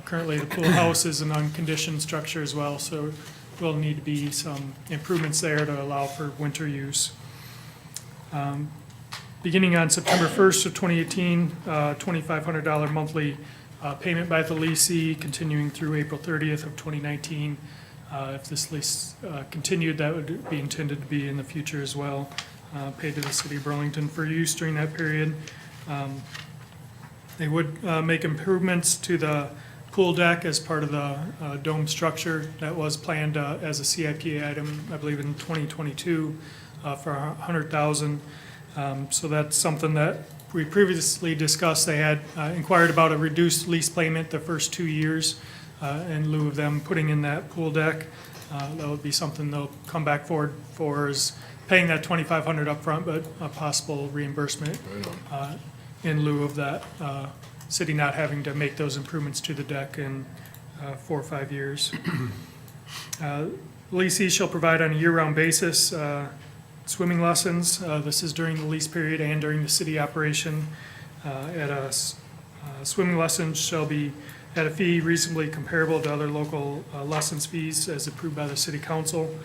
F: Currently, the pool house is an unconditioned structure as well, so will need to be some improvements there to allow for winter use. Beginning on September 1st of 2018, $2,500 monthly payment by the leasee, continuing through April 30th of 2019. If this lease continued, that would be intended to be in the future as well, paid to the city of Burlington for use during that period. They would make improvements to the pool deck as part of the dome structure. That was planned as a CIP item, I believe in 2022, for $100,000. So that's something that we previously discussed. They had inquired about a reduced lease payment the first 2 years in lieu of them putting in that pool deck. That would be something they'll come back forward for, is paying that $2,500 upfront, but a possible reimbursement in lieu of that city not having to make those improvements to the deck in 4 or 5 years. Leasee shall provide on a year-round basis swimming lessons. This is during the lease period and during the city operation. Swimming lessons shall be at a fee reasonably comparable to other local license fees as approved by the city council.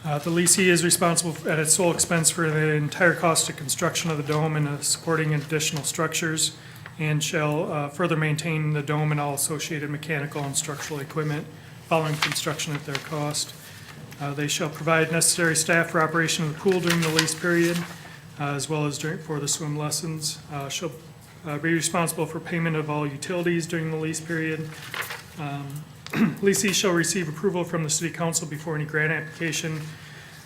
F: The leasee is responsible at its sole expense for the entire cost of construction of the dome and supporting additional structures, and shall further maintain the dome and all associated mechanical and structural equipment following construction at their cost. They shall provide necessary staff for operation of the pool during the lease period, as well as for the swim lessons. Shall be responsible for payment of all utilities during the lease period. Leasee shall receive approval from the city council before any grant application.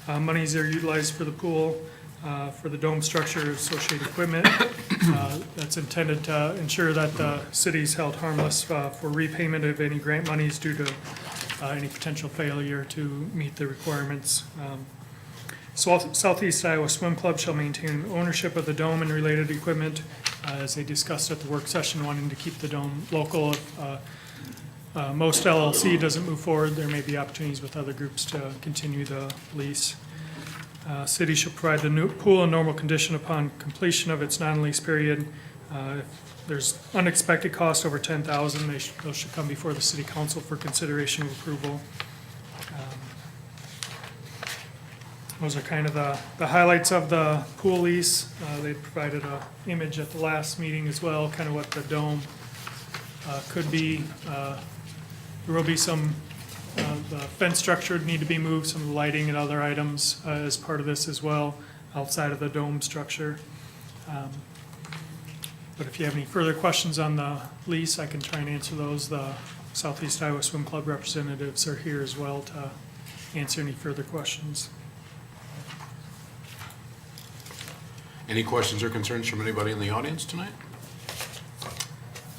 F: Monies are utilized for the pool, for the dome structure, associated equipment. That's intended to ensure that the city is held harmless for repayment of any grant monies due to any potential failure to meet the requirements. Southeast Iowa Swim Club shall maintain ownership of the dome and related equipment, as they discussed at the work session, wanting to keep the dome local. Most LLC doesn't move forward, there may be opportunities with other groups to continue the lease. City shall provide the new pool in normal condition upon completion of its non-lease period. If there's unexpected costs over $10,000, those should come before the city council for consideration of approval. Those are kind of the highlights of the pool lease. They provided an image at the last meeting as well, kind of what the dome could be. There will be some, the fence structure need to be moved, some of the lighting and other items as part of this as well, outside of the dome structure. But if you have any further questions on the lease, I can try and answer those. The Southeast Iowa Swim Club representatives are here as well to answer any further questions.
A: Any questions or concerns from anybody in the audience tonight?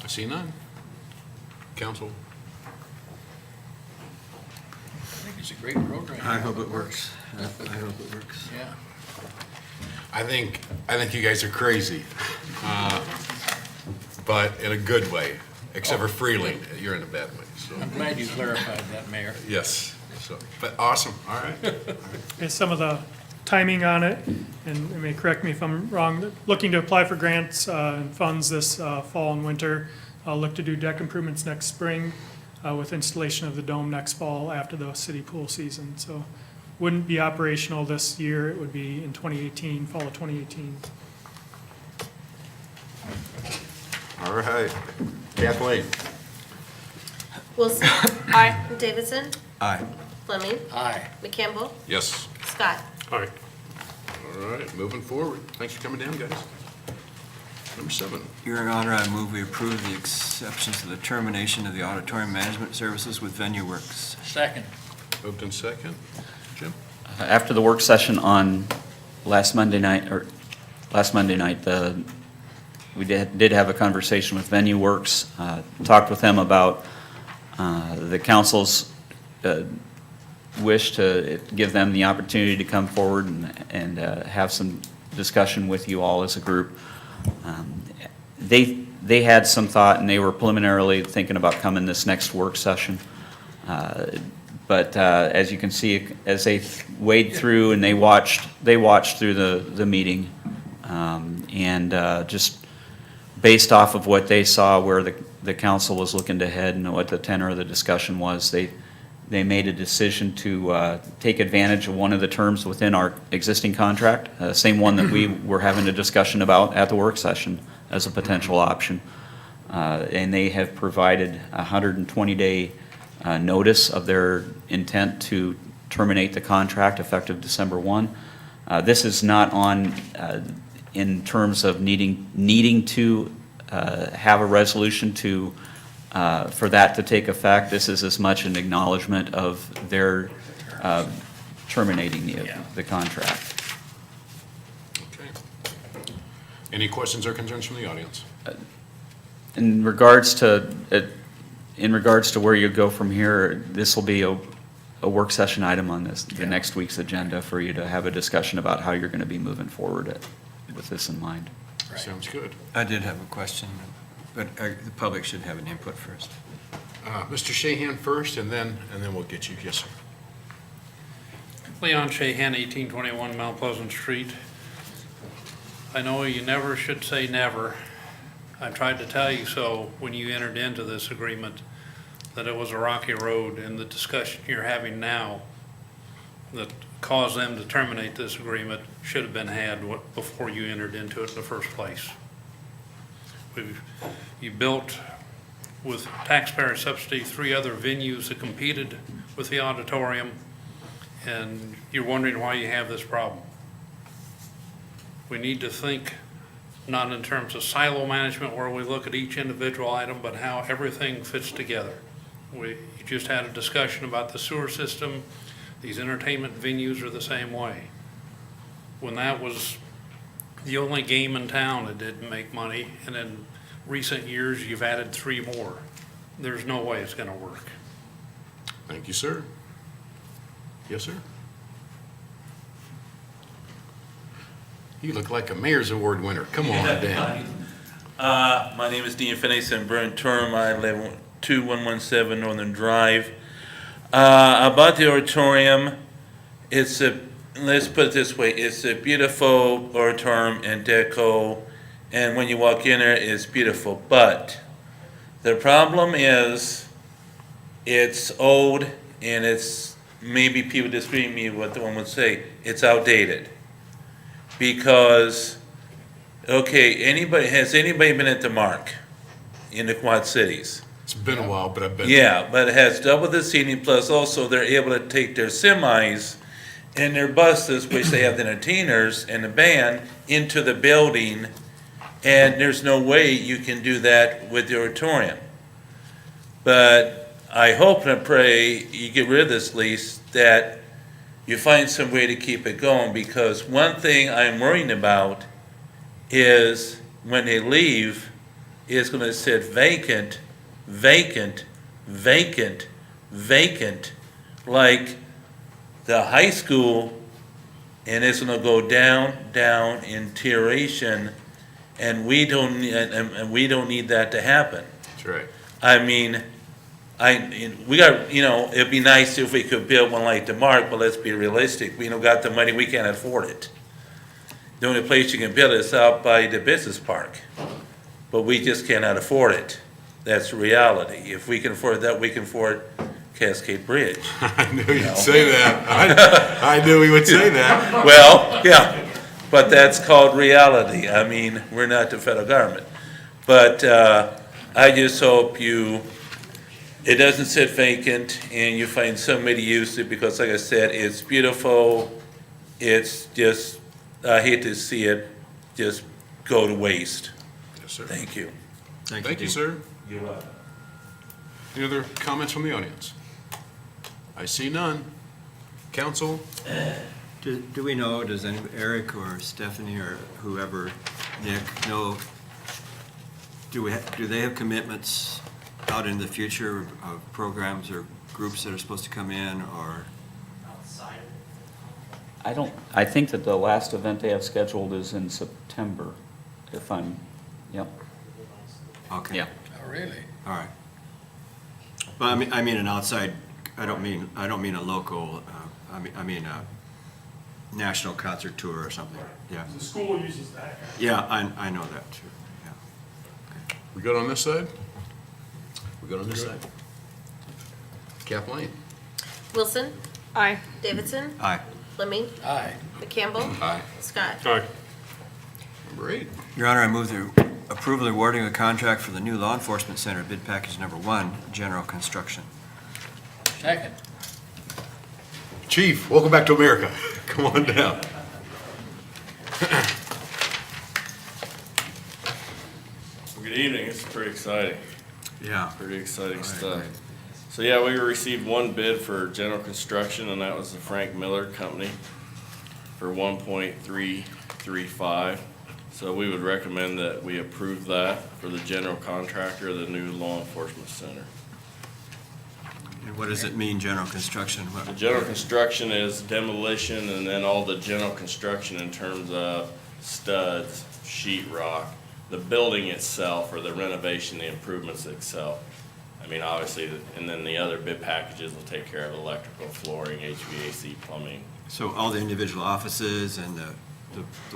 A: I see none. Council?
E: I think it's a great program.
G: I hope it works. I hope it works.
E: Yeah.
A: I think you guys are crazy, but in a good way, except for Freeling, you're in a bad way, so.
E: I'm glad you clarified that, Mayor.
A: Yes, so, but awesome, all right.
F: And some of the timing on it, and you may correct me if I'm wrong, looking to apply for grants and funds this fall and winter. I'll look to do deck improvements next spring, with installation of the dome next fall after the city pool season. So wouldn't be operational this year, it would be in 2018, fall of 2018.
A: All right. Kathleen?
B: Wilson.
H: Aye.
B: Davidson.
G: Aye.
B: Fleming.
E: Aye.
B: McCampbell.
A: Yes.
B: Scott.
L: All right.
A: All right, moving forward. Thanks for coming down, guys. Number 7.
G: Your Honor, I move we approve the exceptions to the termination of the auditorium management services with Venue Works.
E: Second.
A: Moved in second. Jim?
J: After the work session on last Monday night, we did have a conversation with Venue Works, talked with them about the council's wish to give them the opportunity to come forward and have some discussion with you all as a group. They had some thought, and they were preliminarily thinking about coming this next work session. But as you can see, as they wade through and they watched through the meeting, and just based off of what they saw, where the council was looking to head and what the tenor of the discussion was, they made a decision to take advantage of one of the terms within our existing contract, same one that we were having a discussion about at the work session as a potential option. And they have provided a 120-day notice of their intent to terminate the contract effective December 1. This is not on, in terms of needing to have a resolution to for that to take effect. This is as much an acknowledgement of their terminating the contract.
A: Okay. Any questions or concerns from the audience?
J: In regards to where you go from here, this will be a work session item on the next week's agenda for you to have a discussion about how you're going to be moving forward with this in mind.
A: Sounds good.
G: I did have a question, but the public should have an input first.
A: Mr. Shahan first, and then we'll get you. Yes, sir.
E: Leon Shahan, 1821 Mount Pleasant Street. I know you never should say never. I tried to tell you so when you entered into this agreement, that it was a rocky road, and the discussion you're having now that caused them to terminate this agreement should have been had before you entered into it in the first place. You built, with taxpayer subsidy, 3 other venues that competed with the auditorium, and you're wondering why you have this problem. We need to think not in terms of silo management where we look at each individual item, but how everything fits together. You just had a discussion about the sewer system. These entertainment venues are the same way. When that was the only game in town that didn't make money, and in recent years, you've added 3 more. There's no way it's gonna work.
A: Thank you, sir. Yes, sir. You look like a Mayor's Award winner. Come on down.
M: My name is Dean Finney, I'm Burn Term. I live 2117 Northern Drive. About the auditorium, let's put it this way, it's a beautiful auditorium and deco, and when you walk in there, it's beautiful. But the problem is, it's old, and it's, maybe people disagree with me what the one would say, it's outdated. Because, okay, has anybody been at the Mark in the Quad Cities?
A: It's been a while, but I've been.
M: Yeah, but it has double the seating, plus also they're able to take their semis and their buses, which they have the entertainers and the band, into the building, and there's no way you can do that with the auditorium. But I hope and I pray you get rid of this lease, that you find some way to keep it going, because one thing I'm worrying about is when they leave, it's gonna sit vacant, vacant, vacant, vacant, like the high school, and it's gonna go down, down in deterioration, and we don't need that to happen.
A: That's right.
M: I mean, we got, it'd be nice if we could build one like the Mark, but let's be realistic. We don't got the money, we can't afford it. The only place you can build is out by the business park, but we just cannot afford it. that's reality. If we can afford that, we can afford Cascade Bridge.
A: I knew you'd say that. I knew he would say that.
M: Well, yeah, but that's called reality. I mean, we're not the federal government. But I just hope it doesn't sit vacant and you find somebody to use it, because like I said, it's beautiful. It's just, I hate to see it just go to waste.
A: Yes, sir.
M: Thank you.
A: Thank you,
G: Dean.
A: sir.
M: You're welcome.
A: Any other comments from the audience? I see none. Council?
G: Do we know, does Eric or Stephanie or whoever, Nick, know, do they have commitments out in the future of programs or groups that are supposed to come in, or?
J: I think that the last event they have scheduled is in September, yep.
G: Okay.
J: Yeah.
E: Oh, really?
G: All right. But I mean an outside, I don't mean a local, I mean a national concert tour or something, yeah.
C: The school uses that.
G: Yeah, I know that too, yeah.
A: We good on this side? We good on this side? Kathleen?
B: Wilson,
H: Aye.
B: Davidson,
G: Aye.
B: Fleming,
E: Aye.
B: McCampbell.
A: Aye.
B: Scott.
L: Aye.
A: Number 8.
G: Your Honor, I move the approval of awarding a contract for the new law enforcement center, bid package number 1, general construction.
E: Second.
A: Chief, welcome back to America. Come on down.
N: Good evening, it's pretty exciting,
G: Yeah.
N: pretty exciting
G: I
N: stuff.
G: agree.
N: So yeah, we received one bid for general construction, and that was the Frank Miller Company for 1.335. So we would recommend that we approve that for the general contractor of the new law enforcement center.
G: And what does it mean, general construction?
N: The general construction is demolition, and then all the general construction in terms of studs, sheet rock, the building itself, or the renovation, the improvements itself. I mean, obviously, and then the other bid packages will take care of electrical, flooring, HVAC, plumbing.
G: So all the individual offices and the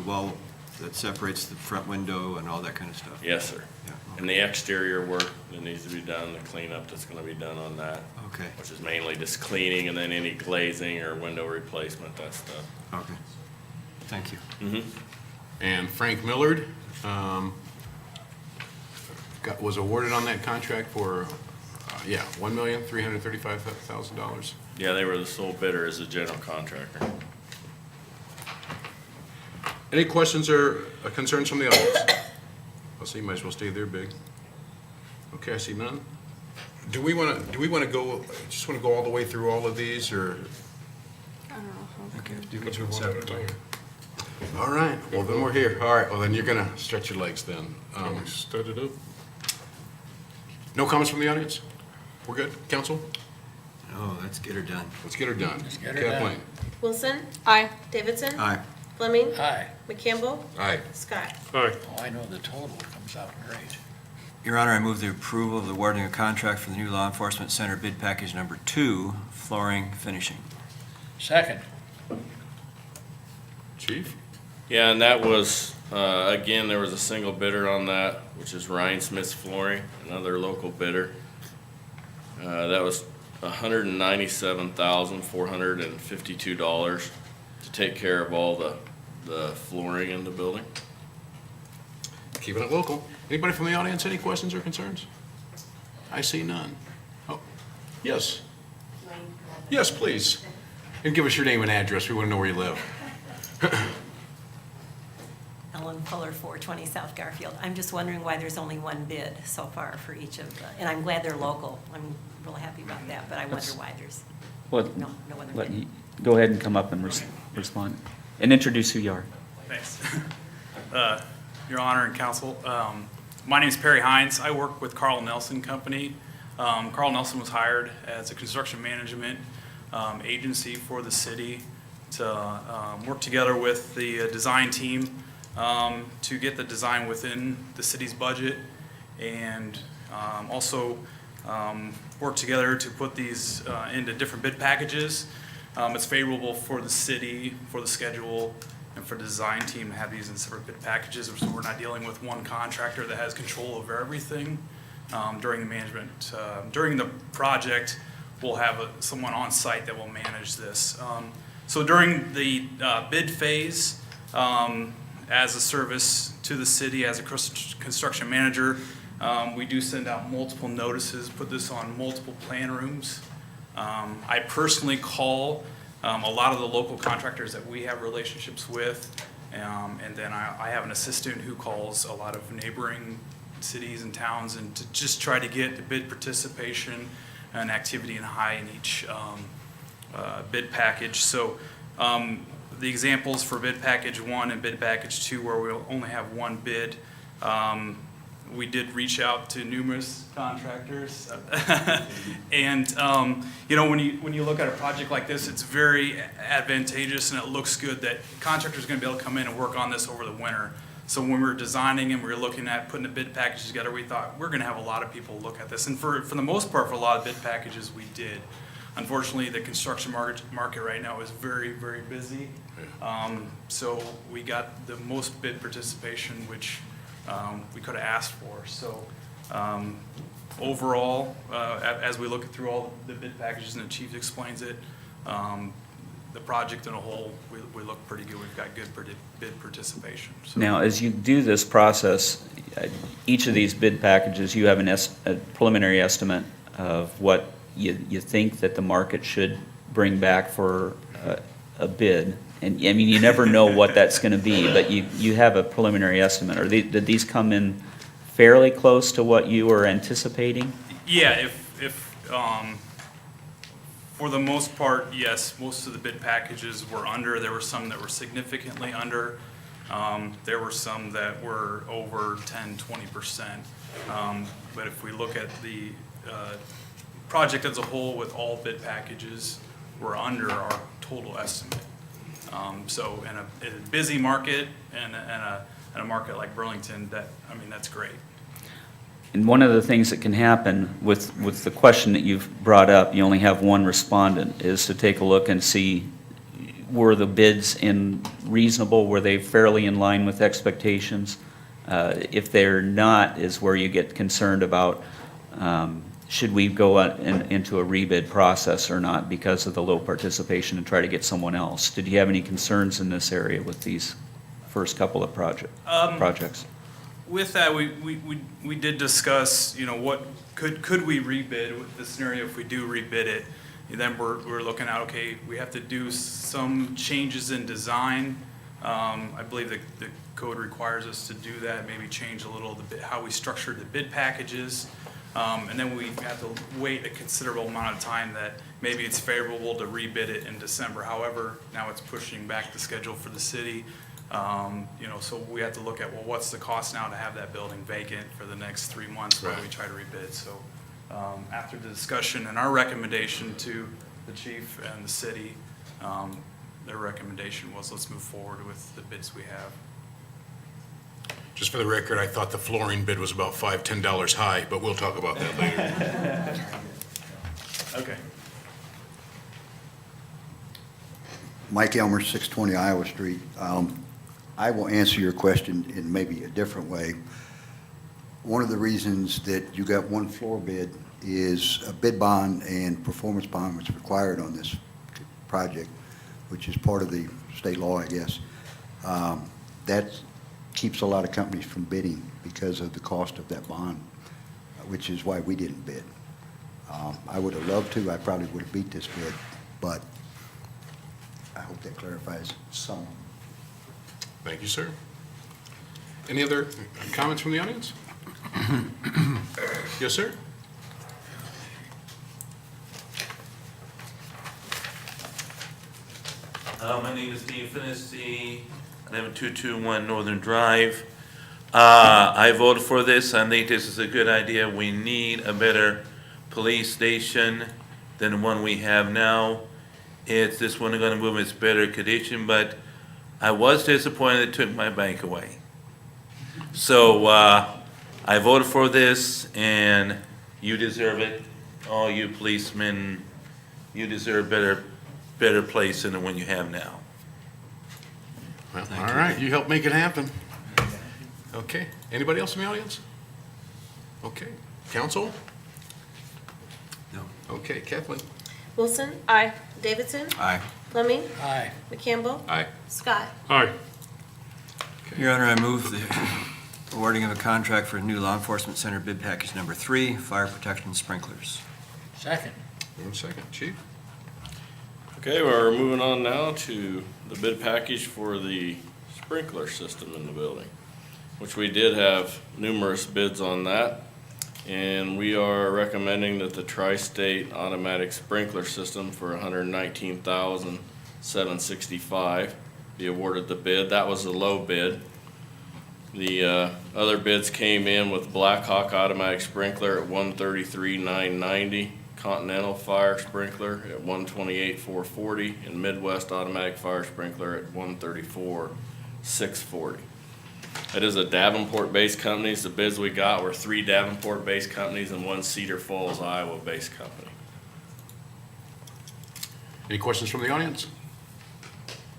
G: wall that separates the front window and all that kind of stuff?
N: Yes, sir.
G: Yeah,
N: And the exterior work that needs to be done, the cleanup that's gonna be done on that,
G: okay,
N: which is mainly just cleaning and then any glazing or window replacement, that stuff.
G: okay. Thank you.
A: And Frank Millard was awarded on that contract for, $1,335,000.
N: Yeah, they were the sole bidder as a general contractor.
A: Any questions or concerns from the audience? I'll see, you might as well stay there, big. Okay, I see none. Do we want to go, just want to go all the way through all of these, or?
H: I don't know.
G: Okay.
L: You can do one at a time.
A: All right, well, then we're here. All right, well, then you're going to stretch your legs then.
L: Can we stud it up?
A: No comments from the audience? We're good, council?
G: Oh, let's get her done.
A: Let's get her done.
E: get her done.
A: Kathleen?
B: Wilson,
H: Aye.
B: Davidson,
G: Aye.
B: Fleming,
E: Aye.
B: McCampbell,
A: Aye.
B: Scott.
L: Aye.
E: Oh, I know the total comes out great.
G: Your Honor, I move the approval of awarding a contract for the new law enforcement center, bid package number 2, flooring finishing.
E: Second.
A: Chief?
N: Yeah, and that was, again, there was a single bidder on that, which is Ryan Smith's Flooring, another local bidder. That was $197,452 to take care of all the flooring in the building.
A: Keeping it local. Anybody from the audience, any questions or concerns? I see none. Oh, yes. Yes, please. And give us your name and address. We want to know where you live.
O: Ellen Fuller, 420 South Garfield. I'm just wondering why there's only one bid so far for each of the, and I'm glad they're local. I'm really happy about that, but I wonder why there's
J: Well,
O: no other
J: let
O: bid.
J: you- go ahead and come up and respond, and introduce who you are.
P: Thanks. Your Honor and Council, my name is Perry Hines. I work with Carl Nelson Company. Carl Nelson was hired as a construction management agency for the city to work together with the design team to get the design within the city's budget, and also work together to put these into different bid packages. It's favorable for the city, for the schedule, and for the design team to have these in separate bid packages, so we're not dealing with one contractor that has control over everything. during the management. During the project, we'll have someone on site that will manage this. So during the bid phase, as a service to the city, as a construction manager, we do send out multiple notices, put this on multiple plan rooms. I personally call a lot of the local contractors that we have relationships with, and then I have an assistant who calls a lot of neighboring cities and towns, and to just try to get the bid participation and activity in high in each bid package. So the examples for bid package 1 and bid package 2, where we'll only have one bid, we did reach out to numerous contractors. And, you know, when you look at a project like this, it's very advantageous and it looks good that contractors are gonna be able to come in and work on this over the winter. So when we were designing and we were looking at putting the bid packages together, we thought we're gonna have a lot of people look at this. And for the most part, for a lot of bid packages, we did. Unfortunately, the construction market right now is very, very busy. So we got the most bid participation, which we could have asked for. So overall, as we look through all the bid packages and the chief explains it, the project in a whole, we look pretty good. We've got good bid participation. So.
J: Now, as you do this process, each of these bid packages, you have a preliminary estimate of what you think that the market should bring back for a bid. And, I mean, you never know what that's going to be, but you have a preliminary estimate. Did these come in fairly close to what you were anticipating?
P: Yeah, if for the most part, yes, most of the bid packages were under. There were some that were significantly under. There were some that were over 10, 20%. But if we look at the project as a whole with all bid packages, we're under our total estimate. So in a busy market and a market like Burlington, that's great.
J: And one of the things that can happen with the question that you've brought up, you only have one respondent, is to take a look and see, were the bids reasonable? Were they fairly in line with expectations? If they're not, is where you get concerned about, should we go into a rebid process or not because of the low participation and try to get someone else? Did you have any concerns in this area with these first couple of projects?
P: With that, we did discuss, you know, what could we rebid with the scenario if we do rebid it. Then we're looking at, okay, we have to do some changes in design. I believe the code requires us to do that, maybe change a little how we structured the bid packages. And then we have to wait a considerable amount of time that maybe it's favorable to rebid it in December. However, now it's pushing back the schedule for the city. You know, so we have to look at, well, what's the cost now to have that building vacant for the next 3 months while we try to rebid. So after the discussion and our recommendation to the chief and the city, their recommendation was let's move forward with the bids we have.
A: Just for the record, I thought the flooring bid was about $5, $10 high, but we'll talk about that later.
P: Okay.
Q: Mike Elmer, 620 Iowa Street. I will answer your question in maybe a different way. One of the reasons that you got one floor bid is a bid bond and performance bond was required on this project, which is part of the state law, I guess. That keeps a lot of companies from bidding because of the cost of that bond, which is why we didn't bid. I would have loved to. I probably would have beat this bid, but I hope that clarifies some.
A: Thank you, sir. Any other comments from the audience? Yes, sir?
M: My name is Steve Finney, 11221 Northern Drive. I voted for this. I think this is a good idea. We need a better police station than the one we have now. It's this one going to move in better condition, but I was disappointed it took my bank away. So I voted for this, and you deserve it. All you policemen, you deserve better place than the one you have now.
A: Well, all right, you helped make it happen. Okay, anybody else in the audience? Okay, Council?
G: No.
A: Okay, Kathleen?
B: Wilson,
H: Aye.
B: Davidson,
G: Aye.
B: Fleming,
E: Aye.
B: McCampbell,
A: Aye.
B: Scott.
L: Aye.
G: Your Honor, I move the awarding of a contract for a new law enforcement center bid package number 3, fire protection sprinklers.
E: Second.
A: One second, Chief?
N: Okay, we're moving on now to the bid package for the sprinkler system in the building, which we did have numerous bids on that. And we are recommending that the Tri-State automatic sprinkler system for $119,765 be awarded the bid. That was the low bid. The other bids came in with Black Hawk automatic sprinkler at $133,990, Continental fire sprinkler at $128,440, and Midwest automatic fire sprinkler at $134,640. It is a Davenport-based company. The bids we got were 3 Davenport-based companies and 1 Cedar Falls, Iowa-based company.
A: Any questions from the audience?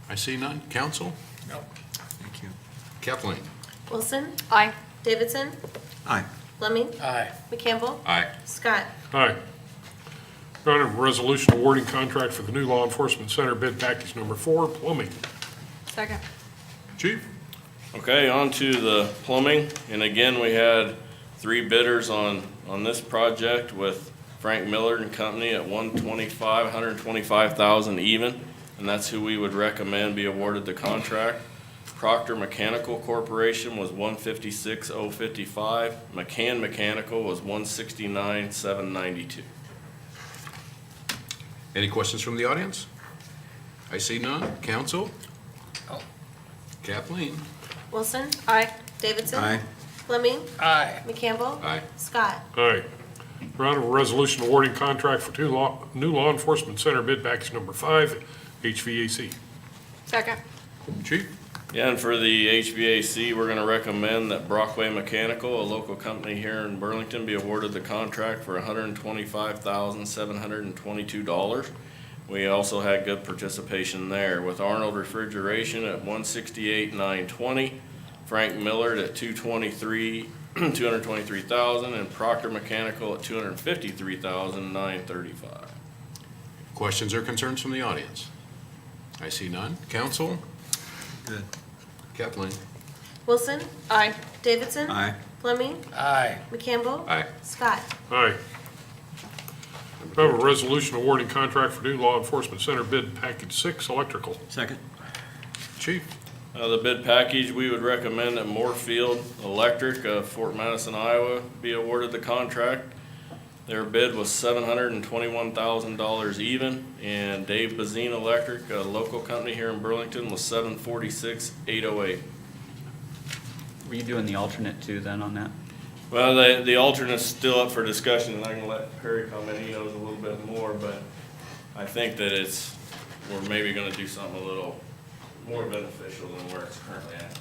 A: I see none. Council?
E: No.
G: Thank you.
A: Kathleen?
B: Wilson,
H: Aye.
B: Davidson,
G: Aye.
B: Fleming,
E: Aye.
B: McCampbell,
A: Aye.
B: Scott.
L: Aye. Your Honor, resolution awarding contract for the new law enforcement center bid package number 4, plumbing.
H: Second.
A: Chief?
N: Okay, on to the plumbing, and again, we had 3 bidders on this project with Frank Miller and Company at $125,000 even, and that's who we would recommend be awarded the contract. Proctor Mechanical Corporation was $156,055. McCann Mechanical was $169,792.
A: Any questions from the audience? I see none. Council?
E: No.
A: Kathleen?
B: Wilson,
H: Aye.
B: Davidson,
G: Aye.
B: Fleming,
E: Aye.
B: McCampbell,
A: Aye.
B: Scott.
L: Aye. Your Honor, resolution awarding contract for new law enforcement center bid package number 5, HVAC.
H: Second.
A: Chief?
N: Yeah, and for the HVAC, we're gonna recommend that Brockway Mechanical, a local company here in Burlington, be awarded the contract for $125,722. We also had good participation there with Arnold Refrigeration at $168,920, Frank Millard at $223,000, and Proctor Mechanical at $253,935.
A: Questions or concerns from the audience? I see none. Council?
G: Good.
A: Kathleen?
B: Wilson,
H: Aye.
B: Davidson,
G: Aye.
B: Fleming,
E: Aye.
B: McCampbell,
A: Aye.
B: Scott.
L: Aye. I have a resolution awarding contract for new law enforcement center bid package 6, electrical.
G: Second.
A: Chief?
N: The bid package, we would recommend that Moorfield Electric of Fort Madison, Iowa be awarded the contract. Their bid was $721,000 even, and Dave Bazine Electric, a local company here in Burlington, was $746,808.
J: Were you doing the alternate too then on that?
N: Well, the alternate's still up for discussion, and I can let Perry comment, he knows a little bit more, but I think that we're maybe gonna do something a little more beneficial than where it's currently at.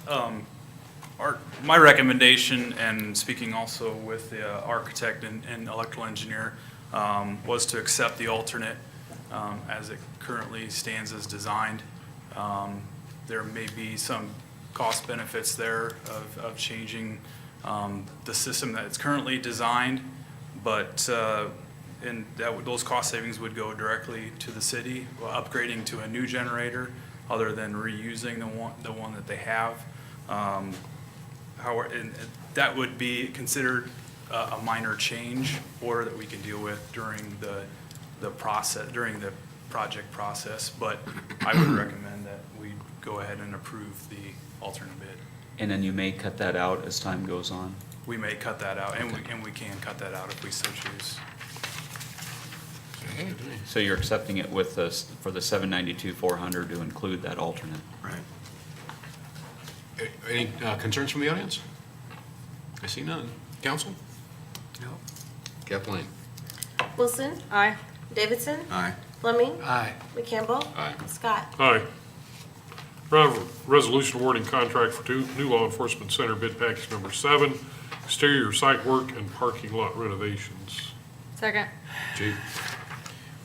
P: My recommendation, and speaking also with the architect and electrical engineer, was to accept the alternate as it currently stands as designed. There may be some cost benefits there of changing the system that it's currently designed, but those cost savings would go directly to the city, upgrading to a new generator other than reusing the one that they have. However, that would be considered a minor change order that we can deal with during the project process, but I would recommend that we go ahead and approve the alternate bid.
J: And then you may cut that out as time goes on?
P: We may cut that out, and we can cut that out if we so choose.
J: So you're accepting it with this, for the $792,400 to include that alternate?
G: Right.
A: Any concerns from the audience? I see none. Council?
G: No.
A: Kathleen?
B: Wilson,
H: Aye.
B: Davidson,
G: Aye.
B: Fleming,
E: Aye.
B: McCampbell,
A: Aye.
B: Scott.
L: Aye. Resolution awarding contract for new law enforcement center bid package number 7, exterior site work and parking lot renovations.
H: Second.
A: Chief?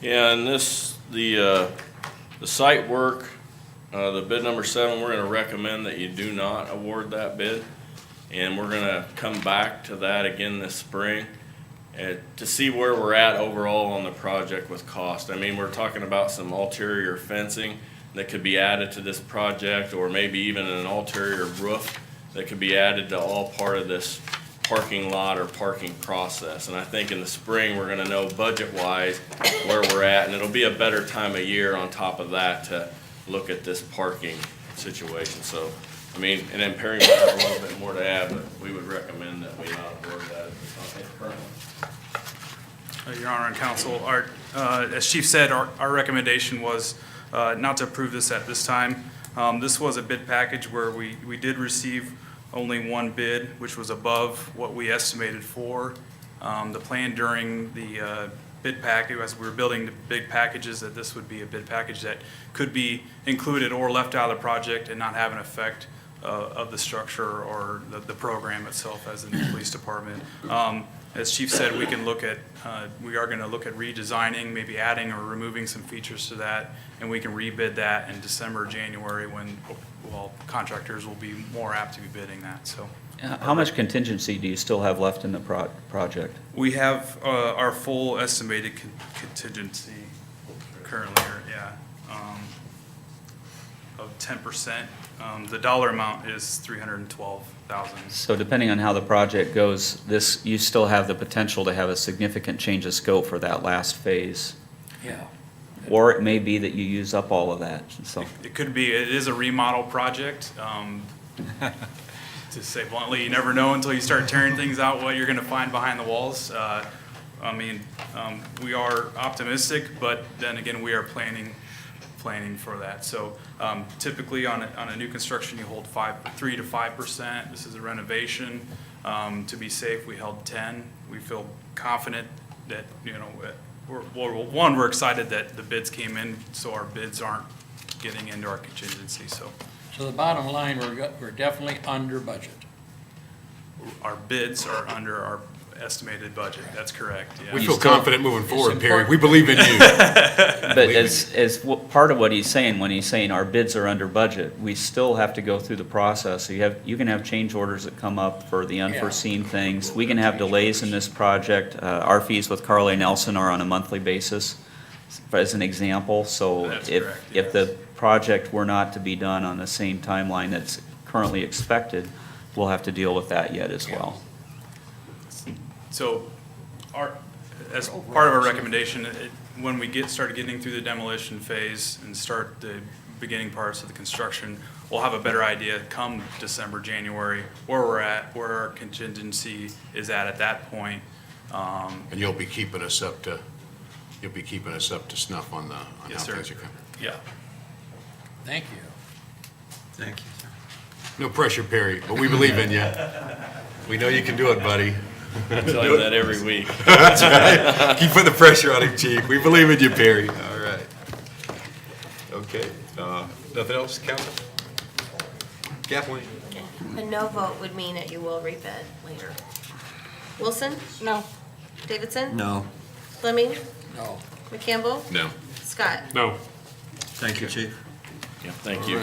N: Yeah, and the site work, the bid number 7, we're gonna recommend that you do not award that bid. And we're gonna come back to that again this spring to see where we're at overall on the project with cost. I mean, we're talking about some ulterior fencing that could be added to this project, or maybe even an ulterior roof that could be added to all part of this parking lot or parking process. And I think in the spring, we're gonna know budget-wise where we're at, and it'll be a better time of year on top of that to look at this parking situation. So, I mean, and then Perry might have a little bit more to add, but we would recommend that we not award that currently.
P: Your Honor and Counsel, as Chief said, our recommendation was not to approve this at this time. This was a bid package where we did receive only one bid, which was above what we estimated for. The plan during the bid package, as we were building the big packages, that this would be a bid package that could be included or left out of the project and not have an effect of the structure or the program itself as in the police department. As Chief said, we can look at, we are going to look at redesigning, maybe adding or removing some features to that, and we can rebid that in December, January, when, well, contractors will be more apt to be bidding that, so.
J: How much contingency do you still have left in the project?
P: We have our full estimated contingency currently, of 10%. The dollar amount is $312,000.
J: So depending on how the project goes, you still have the potential to have a significant change of scope for that last phase.
P: Yeah.
J: Or it may be that you use up all of that, so.
P: It could be, it is a remodel project. To say bluntly, you never know until you start tearing things out what you're gonna find behind the walls. I mean, we are optimistic, but then again, we are planning for that. So typically on a new construction, you hold 3 to 5%. This is a renovation. To be safe, we held 10. We feel confident that, you know, we're excited that the bids came in, so our bids aren't getting into our contingency, so.
R: So the bottom line, we're definitely under budget.
P: Our bids are under our estimated budget, that's correct, yeah.
A: We feel confident moving forward, Perry. We believe in you.
J: But part of what he's saying, when he's saying our bids are under budget, we still have to go through the process. So you can have change orders that come up for the unforeseen things. We can have delays in this project. Our fees with Carl A. Nelson are on a monthly basis, as an example. So if the project were not to be done on the same timeline that's currently expected, we'll have to deal with that yet as well.
P: So as part of our recommendation, when we started getting through the demolition phase and start the beginning parts of the construction, we'll have a better idea come December, January, where we're at, where our contingency is at that point.
A: And you'll be keeping us up to snuff on how
P: Yes, sir.
A: things are coming.
P: Yeah.
R: Thank you.
G: Thank you, sir.
A: No pressure, Perry, but we believe in you. We know you can do it, buddy.
N: I tell you that every week.
A: That's right. Keep putting the pressure on him, Chief. We believe in you, Perry. All right. Okay. Nothing else, Council? Kathleen?
B: A no vote would mean that you will rebid later. Wilson?
H: No.
B: Davidson?
G: No.
B: Fleming?
R: No.
B: McCampbell?
A: No.
B: Scott?
L: No.
G: Thank you, Chief.
N: Yeah, thank you.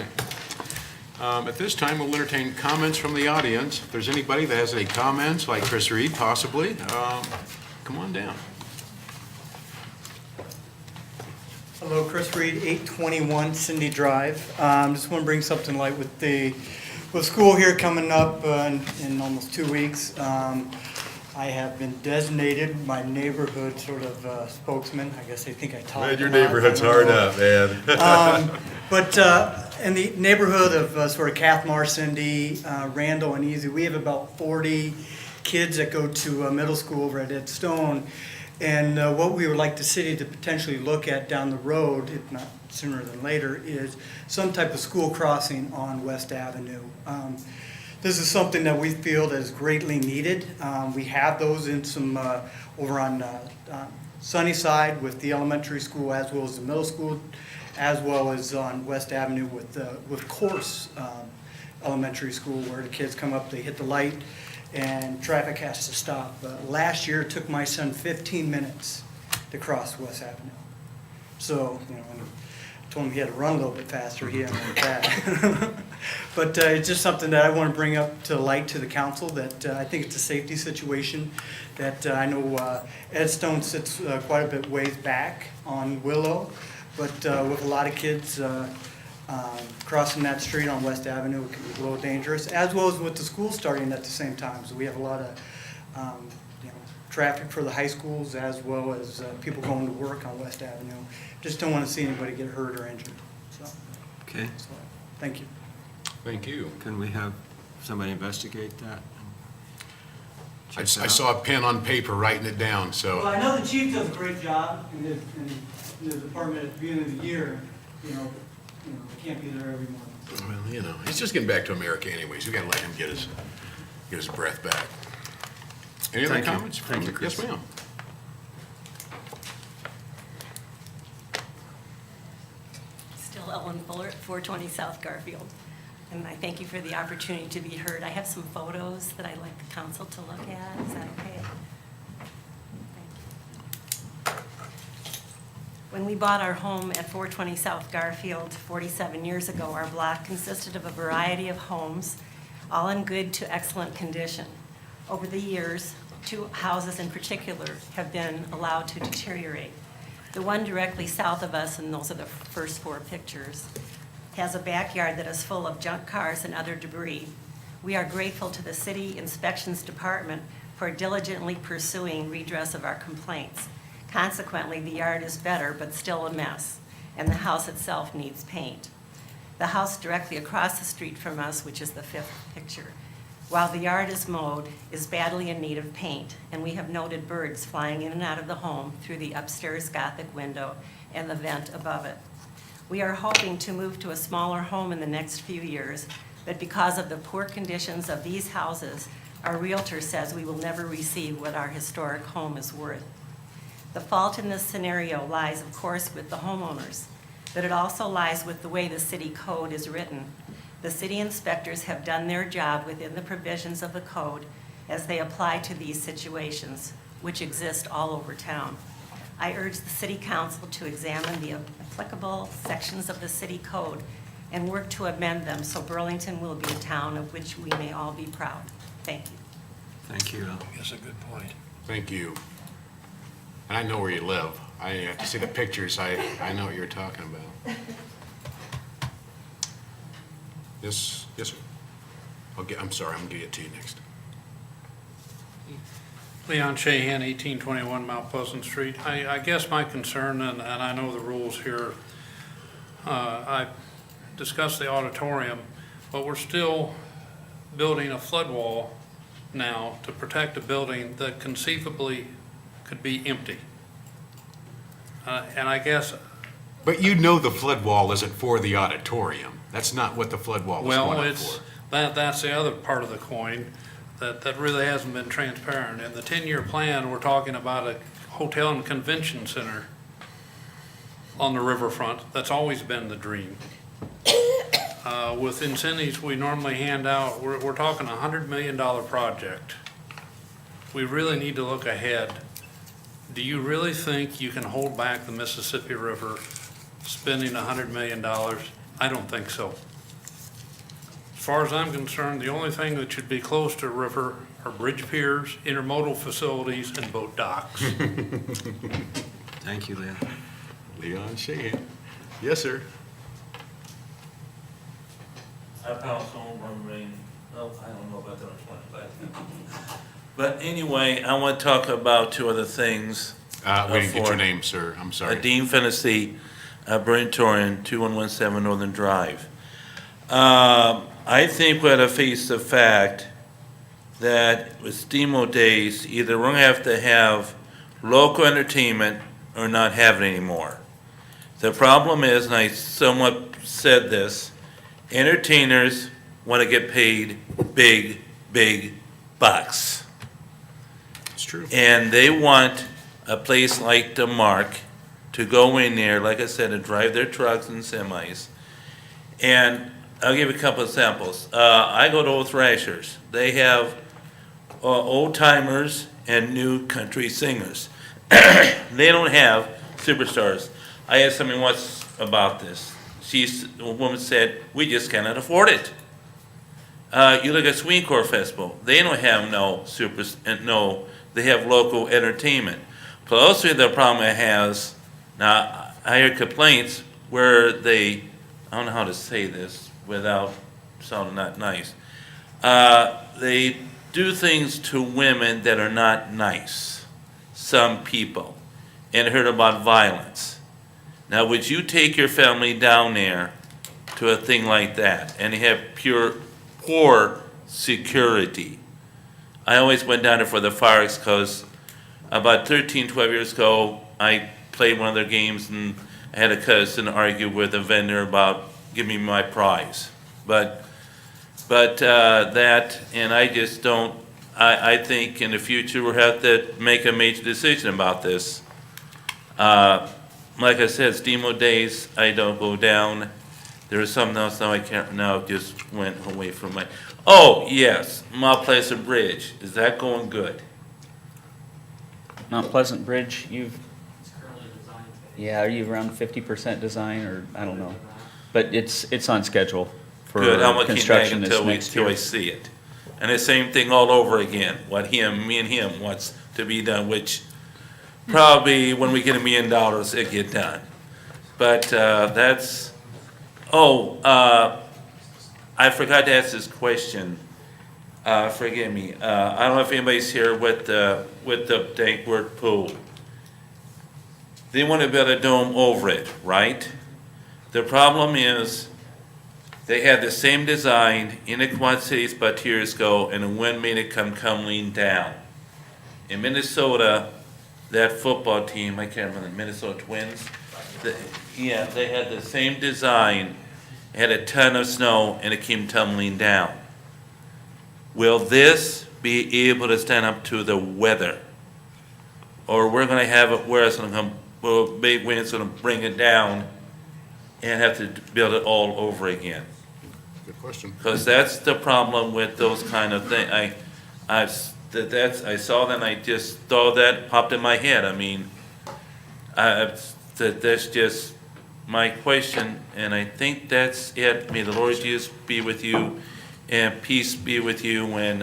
A: At this time, we'll entertain comments from the audience. If there's anybody that has any comments, like Chris Reed possibly, come on down.
S: Hello, Chris Reed, 821 Cindy Drive. Just want to bring something to light with school here coming up in almost 2 weeks. I have been designated my neighborhood sort of spokesman. I guess they think I talk a lot.
A: Your neighborhood's hard up, man.
S: But in the neighborhood of sort of Cathmar, Cindy, Randall, and Easy, we have about 40 kids that go to middle school over at Ed Stone. And what we would like the city to potentially look at down the road, if not sooner than later, is some type of school crossing on West Avenue. This is something that we feel that is greatly needed. We have those in some over on Sunnyside with the elementary school as well as the middle school, as well as on West Avenue with Course Elementary School, where the kids come up, they hit the light, and traffic has to stop. Last year, it took my son 15 minutes to cross West Avenue. So, you know, I told him he had to run a little bit faster. He hadn't went that. But it's just something that I want to bring up to light to the council, that I think it's a safety situation, that I know Ed Stone sits quite a bit ways back on Willow, but with a lot of kids crossing that street on West Avenue, it can be a little dangerous, as well as with the school starting at the same time. So we have a lot of traffic for the high schools, as well as people going to work on West Avenue. Just don't want to see anybody get hurt or injured. So,
G: Okay,
S: thank you.
A: Thank you.
G: can we have somebody investigate that?
A: I saw a pen on paper writing it down,
S: Well,
A: so,
S: I know the chief does a great job in the department at the beginning of the year, they can't be there every month.
A: well, he's just getting back to America anyways. We gotta let him get his breath back. Any other
G: Thank you.
A: comments?
G: Thank you, Chris.
A: Yes, ma'am.
O: Still Ellen Fuller at 420 South Garfield. And I thank you for the opportunity to be heard. I have some photos that I'd like the council to look at. Is that okay? Thank you. When we bought our home at 420 South Garfield 47 years ago, our block consisted of a variety of homes, all in good to excellent condition. Over the years, 2 houses in particular have been allowed to deteriorate. The one directly south of us, and those are the first 4 pictures, has a backyard that is full of junk cars and other debris. We are grateful to the City Inspections Department for diligently pursuing redress of our complaints. Consequently, the yard is better, but still a mess, and the house itself needs paint. The house directly across the street from us, which is the 5th picture, while the yard is mowed, is badly in need of paint, and we have noted birds flying in and out of the home through the upstairs Gothic window and the vent above it. We are hoping to move to a smaller home in the next few years, but because of the poor conditions of these houses, our realtor says we will never receive what our historic home is worth. The fault in this scenario lies, of course, with the homeowners, but it also lies with the way the city code is written. The city inspectors have done their job within the provisions of the code as they apply to these situations, which exist all over town. I urge the city council to examine the applicable sections of the city code and work to amend them so Burlington will be a town of which we may all be proud. Thank you.
G: Thank you.
R: That's a good point.
A: Thank you. And I know where you live. I have to see the pictures. I know what you're talking about. Yes, sir. I'm sorry, I'm gonna get it to you next.
E: Leon Shahan, 1821 Mount Pleasant Street. I guess my concern, and I know the rules here, I discussed the auditorium, but we're still building a flood wall now to protect a building that conceivably could be empty. And I guess,
A: But you know the flood wall isn't for the auditorium. That's not what the flood wall was
E: well,
A: going up
E: it's,
A: for.
E: that's the other part of the coin that really hasn't been transparent. In the 10-year plan, we're talking about a hotel and convention center on the riverfront. That's always been the dream. With incentives we normally hand out, we're talking a $100 million project. We really need to look ahead. Do you really think you can hold back the Mississippi River spending $100 million? I don't think so. As far as I'm concerned, the only thing that should be close to a river are bridge piers, intermodal facilities, and boat docks.
G: Thank you, Leon.
A: Leon Shahan. Yes, sir.
M: I pass on one ring. Oh, I don't know about that one. But anyway, I want to talk about 2 other things.
A: We didn't get
M: for-
A: your name, sir. I'm sorry.
M: Dean Fennessy, Brentorian, 2117 Northern Drive. I think we ought to face the fact that with STEAMO days, either we're going to have local entertainment or not have it anymore. The problem is, and I somewhat said this, entertainers want to get paid big, big bucks.
A: It's true.
M: And they want a place like the Mark to go in there, like I said, and drive their trucks and semis. And I'll give you a couple of samples. I go to Old Thrashers. They have old timers and new country singers. They don't have superstars. I asked somebody once about this. a woman said, we just cannot afford it. You look at Swing Core Festival, they don't have they have local entertainment. Plus, the problem it has, now, I hear complaints where I don't know how to say this without sounding not nice. They do things to women that are not nice, some people, and heard about violence. Now, would you take your family down there to a thing like that and have poor security? I always went down there for the fireworks because about 13, 12 years ago, I played one of their games and I had a cousin argue with a vendor about giving me my prize. But that, and I just don't, I think in the future we'll have to make a major decision about this. Like I said, Stemo days, I don't go down. There is something else now I can't, now it just went away from my, oh, yes, Mount Pleasant Bridge. Is that going good?
J: Mount Pleasant Bridge, yeah, are you around 50% design, or, I don't know. But it's on schedule for
M: Good, I'm gonna keep
J: construction
M: nagging
J: this
M: till
J: next
M: I
J: year.
M: see it. And the same thing all over again, me and him wants to be done, which probably when we get $1 million, it get done. But that's, I forgot to ask this question. Forgive me. I don't know if anybody's here with the Dankworth pool. They want to build a dome over it, right? The problem is they had the same design in the Quad Cities about 2 years ago, and the wind made it come tumbling down. In Minnesota, that football team, I can't remember, the Minnesota Twins, they had the same design, had a ton of snow, and it came tumbling down. Will this be able to stand up to the weather? Or we're gonna have it where it's gonna come, big wind's gonna bring it down and have to build it all over again?
A: Good question.
M: Because that's the problem with those kind of things. I saw that and I just thought that popped in my head. I mean, that's just my question, and I think that's it. May the Lord Jesus be with you, and peace be with you, and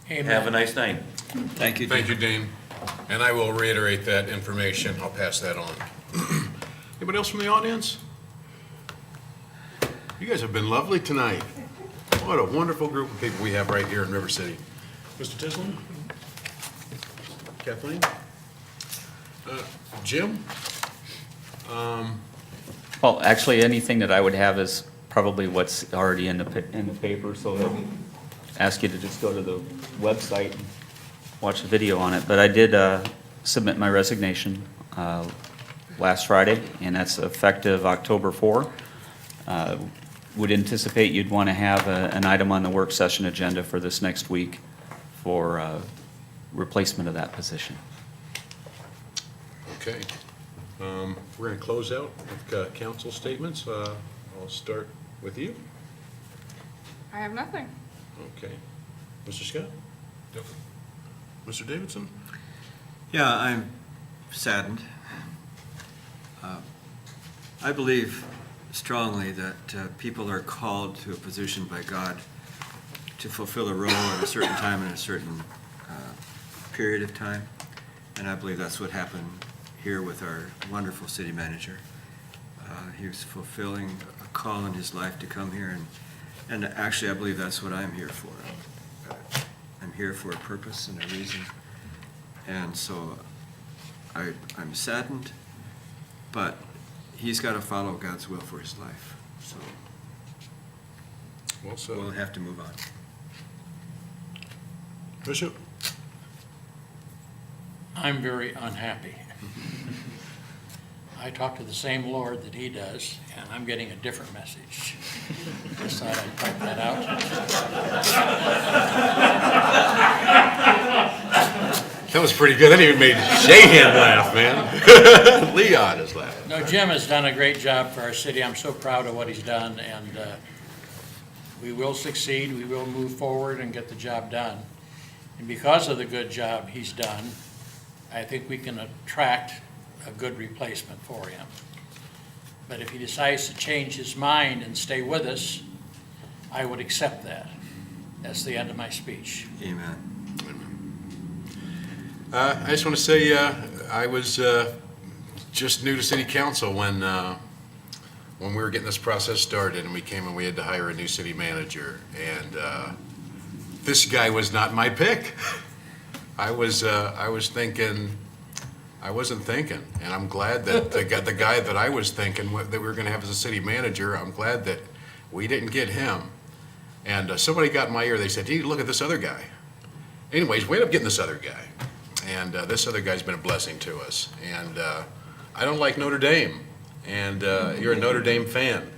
M: have a nice night.
G: Thank you, Dean.
A: Thank you, Dean. And I will reiterate that information. I'll pass that on. Anybody else from the audience? You guys have been lovely tonight. What a wonderful group of people we have right here in River City. Mr. Tisland? Kathleen? Jim?
J: Well, actually, anything that I would have is probably what's already in the paper, so I'll ask you to just go to the website and watch the video on it. But I did submit my resignation last Friday, and that's effective October 4. Would anticipate you'd want to have an item on the work session agenda for this next week for replacement of that position.
A: Okay. We're going to close out with council statements. I'll start with you.
H: I have nothing.
A: Okay. Mr. Scott? Mr. Davidson?
G: Yeah, I'm saddened. I believe strongly that people are called to a position by God to fulfill a role at a certain time and a certain period of time. And I believe that's what happened here with our wonderful city manager. He was fulfilling a call in his life to come here, and actually I believe that's what I'm here for. I'm here for a purpose and a reason. And so I'm saddened, but he's got to follow God's will for his life. So
A: Well said.
G: we'll have to move on.
A: Bishop?
R: I'm very unhappy. I talk to the same Lord that he does, and I'm getting a different message. Just thought I'd point that out.
A: That was pretty good. That even made Shahan laugh, man. Leon is laughing.
R: No, Jim has done a great job for our city. I'm so proud of what he's done, and we will succeed. We will move forward and get the job done. And because of the good job he's done, I think we can attract a good replacement for him. But if he decides to change his mind and stay with us, I would accept that. That's the end of my speech.
G: Amen.
A: I just want to say, I was just new to city council when we were getting this process started, and we came and we had to hire a new city manager, and this guy was not my pick. I wasn't thinking, and I'm glad that the guy that I was thinking that we were going to have as a city manager, I'm glad that we didn't get him. And somebody got in my ear, they said, "Hey, look at this other guy." Anyways, we ended up getting this other guy. And this other guy's been a blessing to us. And I don't like Notre Dame, and you're a Notre Dame fan.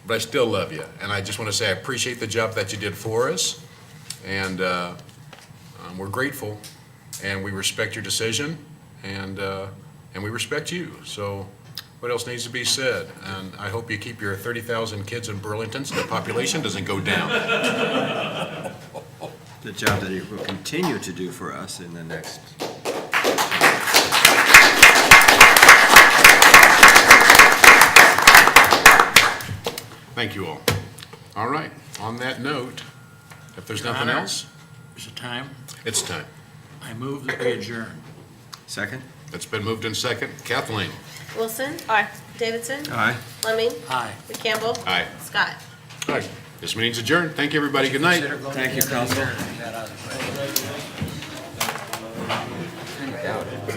A: But I still love you. And I just want to say I appreciate the job that you did for us. And we're grateful, and we respect your decision, and we respect you. So what else needs to be said? And I hope you keep your 30,000 kids in Burlington so the population doesn't go down.
G: The job that he will continue to do for us in the next.
A: Thank you all. All right, on that note, if there's
R: Your
A: nothing
R: Honor,
A: else,
R: Is it time?
A: it's time.
R: I move that we adjourn.
G: Second?
A: It's been moved in second. Kathleen?
B: Wilson?
H: Aye.
B: Davidson?
G: Aye.
B: Lemming?
R: Aye.
B: McCampbell?
A: Aye.
B: Scott?
A: Aye. This meeting's adjourned. Thank you, everybody. Good night.
G: Thank you, Council.
R: Get that out of the way.